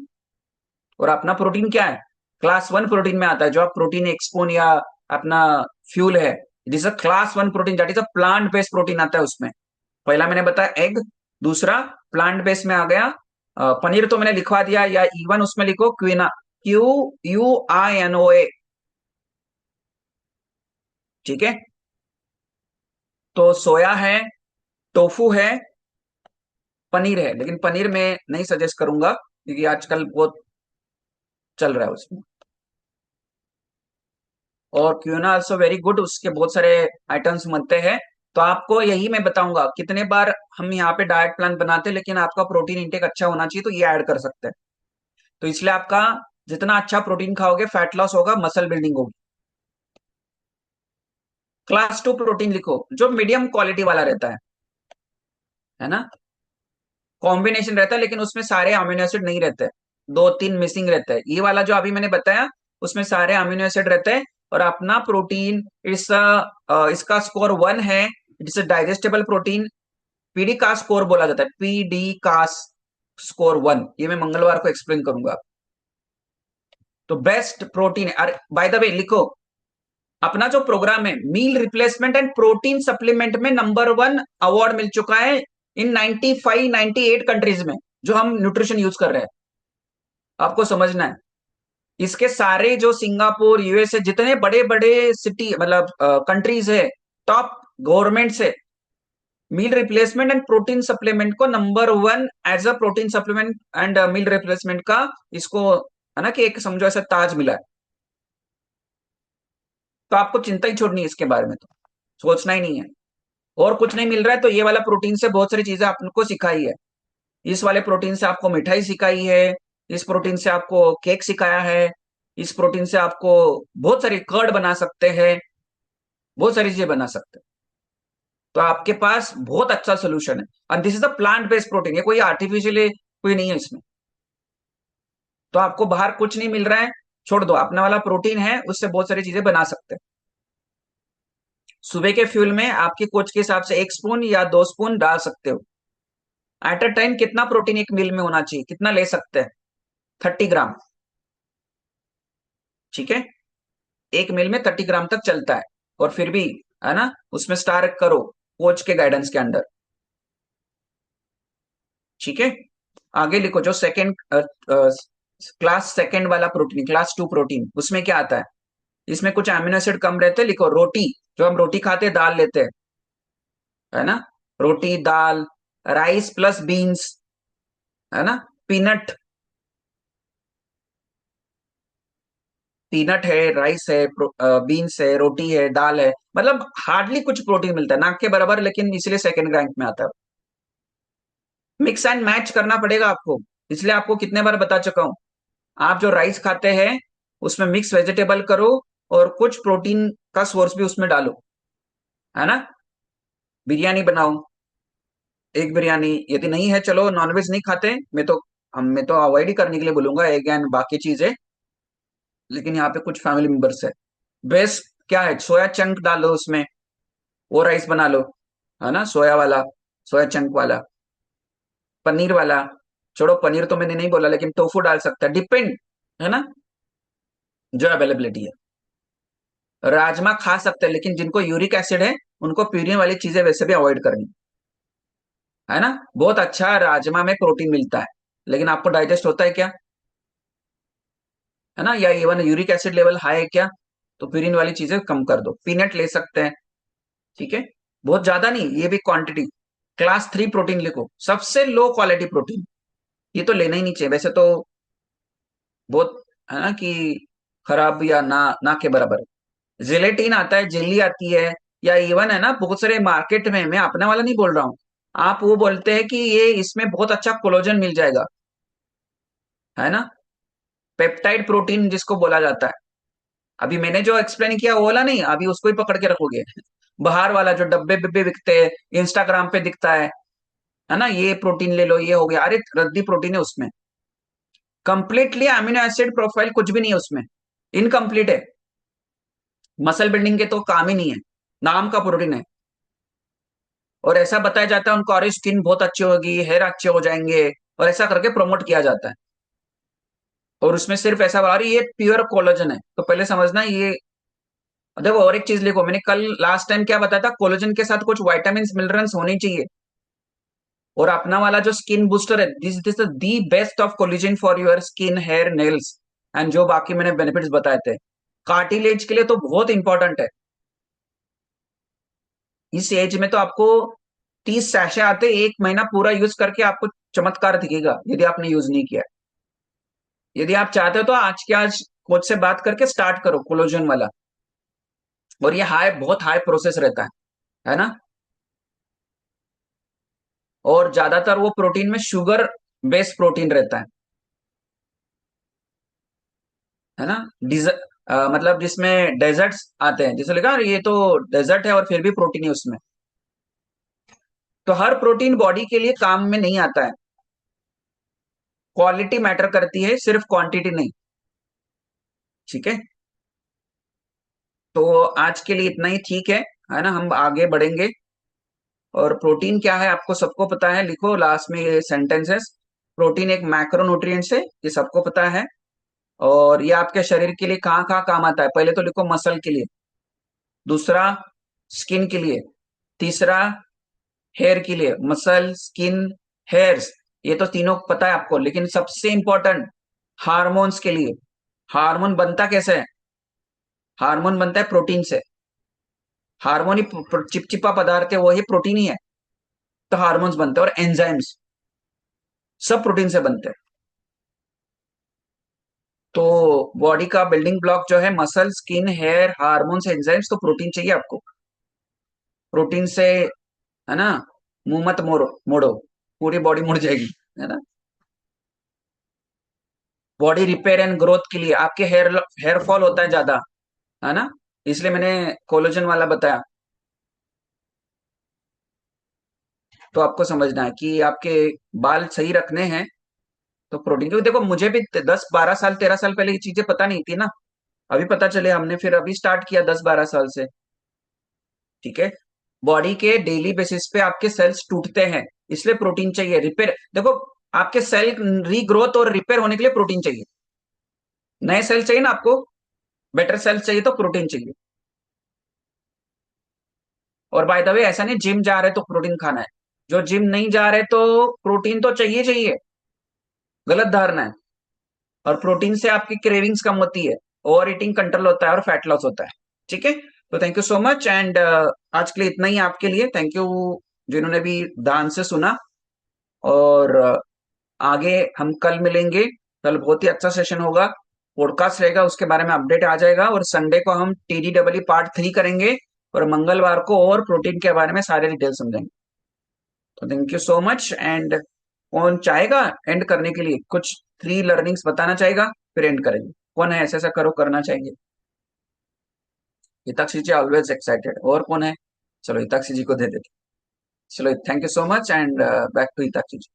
और अपना प्रोटीन क्या है, क्लास 1 प्रोटीन में आता है, जो आप प्रोटीन एक्सपोन या अपना फ्यूल है, it is a class 1 protein, that is a plant based protein आता है उसमें। पहला मैंने बताया एग, दूसरा प्लांट बेस्ड में आ गया पनीर तो मैंने लिखवा दिया, या इवन उसमें लिखो क्विना, QUINOA, ठीक है। तो सोया है, टोफू है, पनीर है, लेकिन पनीर मैं नहीं सजेस्ट करूंगा क्योंकि आजकल बहुत चल रहा है उसमें। और क्यूना आल्सो वेरी गुड, उसके बहुत सारे आइटम्स बनते हैं। तो आपको यही मैं बताऊंगा, कितने बार हम यहाँ पे डाइट प्लान बनाते हैं, लेकिन आपका प्रोटीन इंटेक अच्छा होना चाहिए, तो ये ऐड कर सकते हैं। तो इसलिए आपका जितना अच्छा प्रोटीन खाओगे, फैट लॉस होगा, मसल बिल्डिंग होगी। क्लास 2 प्रोटीन लिखो, जो मीडियम क्वालिटी वाला रहता है ना, कॉम्बिनेशन रहता है, लेकिन उसमें सारे अमीनो एसिड नहीं रहते, 2-3 मिसिंग रहते हैं। ये वाला जो अभी मैंने बताया, उसमें सारे अमीनो एसिड रहते हैं। और अपना प्रोटीन इट्स इसका स्कोर 1 है, इट्स डाइजेस्टेबल प्रोटीन। पीडी का स्कोर बोला जाता है, पीडी का स्कोर 1, ये मैं मंगलवार को एक्सप्लेन करूंगा। तो बेस्ट प्रोटीन, अरे बाय द वे लिखो, अपना जो प्रोग्राम है meal replacement and protein supplement में नंबर 1 अवार्ड मिल चुका है इन 95-98 कंट्रीज में, जो हम न्यूट्रिशन यूज कर रहे हैं। आपको समझना है, इसके सारे जो सिंगापुर, यूएसए, जितने बड़े बड़े सिटी मतलब कंट्रीज है, टॉप गवर्नमेंट से meal replacement and protein supplement को number 1 as a protein supplement and meal replacement का, इसको है ना कि एक समझो ऐसा ताज मिला है। तो आपको चिंता ही छोड़नी है इसके बारे में, तो सोचना ही नहीं है। और कुछ नहीं मिल रहा है तो ये वाला प्रोटीन से बहुत सारी चीजें आपको सिखाई है। इस वाले प्रोटीन से आपको मिठाई सिखाई है, इस प्रोटीन से आपको केक सिखाया है, इस प्रोटीन से आपको बहुत सारी कर्ड बना सकते हैं, बहुत सारी चीजें बना सकते हैं। तो आपके पास बहुत अच्छा सोल्यूशन है। और this is a plant based protein, ये कोई आर्टिफिशियली कोई नहीं है इसमें। तो आपको बाहर कुछ नहीं मिल रहा है, छोड़ दो, अपना वाला प्रोटीन है, उससे बहुत सारी चीजें बना सकते हैं। सुबह के फ्यूल में आपके कोच के हिसाब से 1 स्पून या 2 स्पून डाल सकते हो। एट अ टाइम कितना प्रोटीन एक मील में होना चाहिए, कितना ले सकते हैं? 30 ग्राम, ठीक है। एक मील में 30 ग्राम तक चलता है। और फिर भी है ना, उसमें स्टार करो कोच के गाइडेंस के अंडर, ठीक है। आगे लिखो, जो सेकेंड क्लास सेकेंड वाला प्रोटीन, क्लास 2 प्रोटीन, उसमें क्या आता है? इसमें कुछ एमिनो एसिड कम रहते हैं। लिखो रोटी, जो हम रोटी खाते हैं, दाल लेते हैं, है ना, रोटी दाल, राइस प्लस बीन्स, है ना, पीनट, पीनट है, राइस है, बीन्स है, रोटी है, दाल है, मतलब हार्डली कुछ प्रोटीन मिलता है, नाक के बराबर, लेकिन इसलिए सेकंड रैंक में आता है। मिक्स एंड मैच करना पड़ेगा आपको, इसलिए आपको कितने बार बता चुका हूं। आप जो राइस खाते हैं उसमें मिक्स वेजिटेबल करो, और कुछ प्रोटीन का सोर्स भी उसमें डालो, है ना। बिरयानी बनाओ, एक बिरयानी, यदि नहीं है चलो नॉनवेज नहीं खाते, मैं तो अवॉइड ही करने के लिए बोलूंगा एग एंड बाकी चीजें, लेकिन यहाँ पे कुछ फैमिली मेंबर्स है। बेस्ट क्या है, सोया चंक डालो उसमें, वो राइस बना लो, है ना, सोया वाला, सोया चंक वाला। पनीर वाला, छोड़ो पनीर तो मैंने नहीं बोला, लेकिन टोफू डाल सकता है, डिपेंड, है ना, जो अवेलेबिलिटी है। राजमा खा सकते हैं, लेकिन जिनको यूरिक एसिड है उनको प्यूरिन वाली चीजें वैसे भी अवॉइड करनी, है ना। बहुत अच्छा राजमा में प्रोटीन मिलता है, लेकिन आपको डाइजेस्ट होता है क्या, है ना, या even uric acid level high है क्या? तो प्यूरिन वाली चीजें कम कर दो। पीनट ले सकते हैं, ठीक है, बहुत ज्यादा नहीं, ये भी क्वांटिटी। क्लास 3 प्रोटीन लिखो, सबसे लो क्वालिटी प्रोटीन, ये तो लेना ही नहीं चाहिए वैसे तो, बहुत, है ना कि खराब या ना ना के बराबर। जिलेटिन आता है, जेली आती है, या इवन है ना बहुत सारे मार्केट में, मैं अपना वाला नहीं बोल रहा हूँ, आप वो बोलते हैं कि ये इसमें बहुत अच्छा कोलोजन मिल जाएगा, है ना, पेप्टाइड प्रोटीन जिसको बोला जाता है। अभी मैंने जो एक्सप्लेन किया वो वाला नहीं, अभी उसको ही पकड़ के रखोगे। बाहर वाला जो डब्बे बिब्बे बिकते हैं, इंस्टाग्राम पे दिखता है ना, ये प्रोटीन ले लो, ये हो गया, अरे रद्दी प्रोटीन है उसमें, कंप्लीटली अमीनो एसिड प्रोफाइल कुछ भी नहीं है उसमें, इनकम्प्लीट है, मसल बिल्डिंग के तो काम ही नहीं है, नाम का प्रोटीन है। और ऐसा बताया जाता है उनको, अरे स्किन बहुत अच्छी होगी, हेयर अच्छे हो जाएंगे, और ऐसा करके प्रमोट किया जाता है। और उसमें सिर्फ ऐसा, अरे ये प्योर कोलेजन है, तो पहले समझना ये। देखो और एक चीज लिखो, मैंने कल लास्ट टाइम क्या बताया था, कोलेजन के साथ कुछ वाइटामिन मिनरल्स होने चाहिए। और अपना वाला जो स्किन बूस्टर है, this this the best of collagen for your skin, hair, nails, and जो बाकी मैंने बेनिफिट्स बताए थे, कार्टिलेज के लिए तो बहुत इंपॉर्टेंट है। इस एज में तो आपको 30 सैशे आते, 1 महीना पूरा यूज करके आपको चमत्कार दिखेगा यदि आपने यूज नहीं किया। यदि आप चाहते हो तो आज के आज कोच से बात करके स्टार्ट करो कोलोजन वाला। और ये बहुत हाई प्रोसेस रहता है ना। और ज्यादातर वो प्रोटीन में शुगर बेस्ड प्रोटीन रहता है ना। मतलब जिसमें डेजर्ट्स आते हैं, जैसे लिखा ये तो डेजर्ट है और फिर भी प्रोटीन है उसमें। तो हर प्रोटीन बॉडी के लिए काम में नहीं आता है। क्वालिटी मैटर करती है, सिर्फ क्वांटिटी नहीं। ठीक है, तो आज के लिए इतना ही ठीक है ना। हम आगे बढ़ेंगे। और प्रोटीन क्या है आपको सबको पता है, लिखो लास्ट में ये सेंटेंसेस। प्रोटीन एक मैक्रोन्यूट्रिएंट्स है, ये सबको पता है। और ये आपके शरीर के लिए कहाँ कहाँ काम आता है, पहले तो लिखो मसल के लिए, दूसरा स्किन के लिए, तीसरा हेयर के लिए। मसल, स्किन, हेयर्स, ये तो तीनों पता है आपको। लेकिन सबसे इंपॉर्टेंट हार्मोन्स के लिए। हार्मोन बनता कैसे है? हार्मोन बनता है प्रोटीन से। हार्मोन ही चिपचिपा पदार्थ है, वो ही प्रोटीन ही है। तो हार्मोन्स बनते हैं और एंजाइम्स सब प्रोटीन से बनते हैं। तो बॉडी का बिल्डिंग ब्लॉक जो है muscle, skin, hair, hormones, enzymes, तो प्रोटीन चाहिए आपको। प्रोटीन से, है ना, मुंह मत मोड़ो मोड़ो, पूरी बॉडी मुड़ जाएगी, है ना। बॉडी रिपेयर एंड ग्रोथ के लिए, आपके हेयर फॉल होता है ज्यादा, है ना, इसलिए मैंने कोलेजन वाला बताया। तो आपको समझना है कि आपके बाल सही रखने हैं तो प्रोटीन, क्योंकि देखो मुझे भी 10 12 साल 13 साल पहले ये चीजें पता नहीं थी ना। अभी पता चले, हमने फिर अभी स्टार्ट किया 10 12 साल से। ठीक है, बॉडी के डेली बेसिस पे आपके सेल्स टूटते हैं, इसलिए प्रोटीन चाहिए रिपेयर। देखो, आपके सेल रीग्रोथ और रिपेयर होने के लिए प्रोटीन चाहिए। नए सेल चाहिए ना आपको, बेटर सेल्स चाहिए तो प्रोटीन चाहिए। और बाय द वे, ऐसा नहीं जिम जा रहे तो प्रोटीन खाना है। जो जिम नहीं जा रहे तो प्रोटीन तो चाहिए चाहिए, गलत धारणा है। और प्रोटीन से आपकी क्रेविंग्स कम होती है, ओवर ईटिंग कंट्रोल होता है और फैट लॉस होता है। ठीक है, तो thank you so much. And आज के लिए इतना ही आपके लिए। थैंक यू जिन्होंने भी ध्यान से सुना। और आगे हम कल मिलेंगे। कल बहुत ही अच्छा सेशन होगा, पॉडकास्ट रहेगा, उसके बारे में अपडेट आ जाएगा। और संडे को हम TDEE पार्ट 3 करेंगे। और मंगलवार को और प्रोटीन के बारे में सारे डिटेल समझेंगे। तो thank you so much. And कौन चाहेगा एंड करने के लिए कुछ 3 लर्निंग्स बताना चाहेगा, फिर एंड करेंगे। कौन है ऐसा ऐसा करो करना चाहेंगे? हिताक्षी जी ऑलवेज एक्साइटेड। और कौन है? चलो हिताक्षी जी को दे देते। चलो, thank you so much. And back to Hitakshi ji.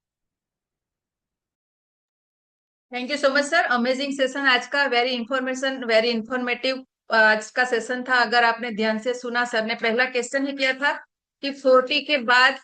Thank you so much sir, amazing session आज का, वेरी इंफॉर्मेटिव आज का सेशन था। अगर आपने ध्यान से सुना, सर ने पहला क्वेश्चन ही किया था कि 40 के बाद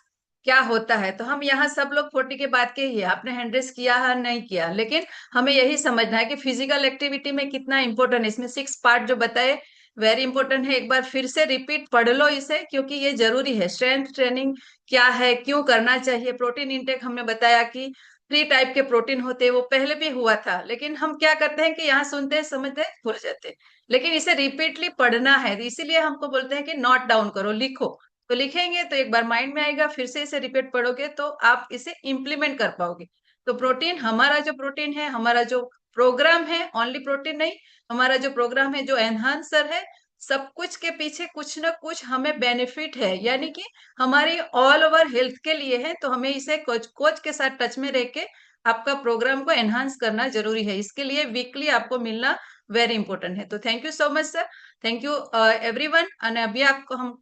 क्या होता है। तो हम यहाँ सब लोग 40 के बाद के ही है, आपने हैंड रेस किया है नहीं किया, लेकिन हमें यही समझना है कि फिजिकल एक्टिविटी में कितना इंपॉर्टेंट है। इसमें 6 पार्ट जो बताए वेरी इंपॉर्टेंट है। एक बार फिर से रिपीट पढ़ लो इसे, क्योंकि ये जरूरी है। स्ट्रेंथ ट्रेनिंग क्या है, क्यों करना चाहिए, प्रोटीन इंटेक हमने बताया कि 3 टाइप के प्रोटीन होते हैं, वो पहले भी हुआ था, लेकिन हम क्या करते हैं कि यहाँ सुनते हैं, समझते हैं, भूल जाते हैं। लेकिन इसे रिपीटली पढ़ना है, तो इसीलिए हमको बोलते हैं कि नोट डाउन करो, लिखो। तो लिखेंगे तो एक बार माइंड में आएगा, फिर से इसे रिपीट पढ़ोगे तो आप इसे इम्प्लीमेंट कर पाओगे। तो प्रोटीन, हमारा जो प्रोटीन है, हमारा जो प्रोग्राम है, ओनली प्रोटीन नहीं, हमारा जो प्रोग्राम है, जो एनहांसर है, सब कुछ के पीछे कुछ ना कुछ हमें बेनिफिट है, यानी कि हमारी ऑल ओवर हेल्थ के लिए है। तो हमें इसे कोच के साथ टच में रह के आपका प्रोग्राम को एनहांस करना जरूरी है। इसके लिए वीकली आपको मिलना वेरी इंपॉर्टेंट है। तो thank you so much sir, thank you everyone. और अभी आपको हम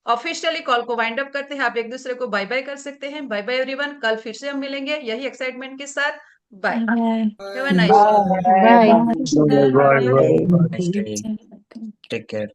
ऑफिशियली कॉल को वाइंड अप करते हैं, आप एक दूसरे को बाय बाय कर सकते हैं। बाय बाय एवरीवन, कल फिर से हम मिलेंगे यही एक्साइटमेंट के साथ। Bye, have a nice day. Bye. Bye. Take care.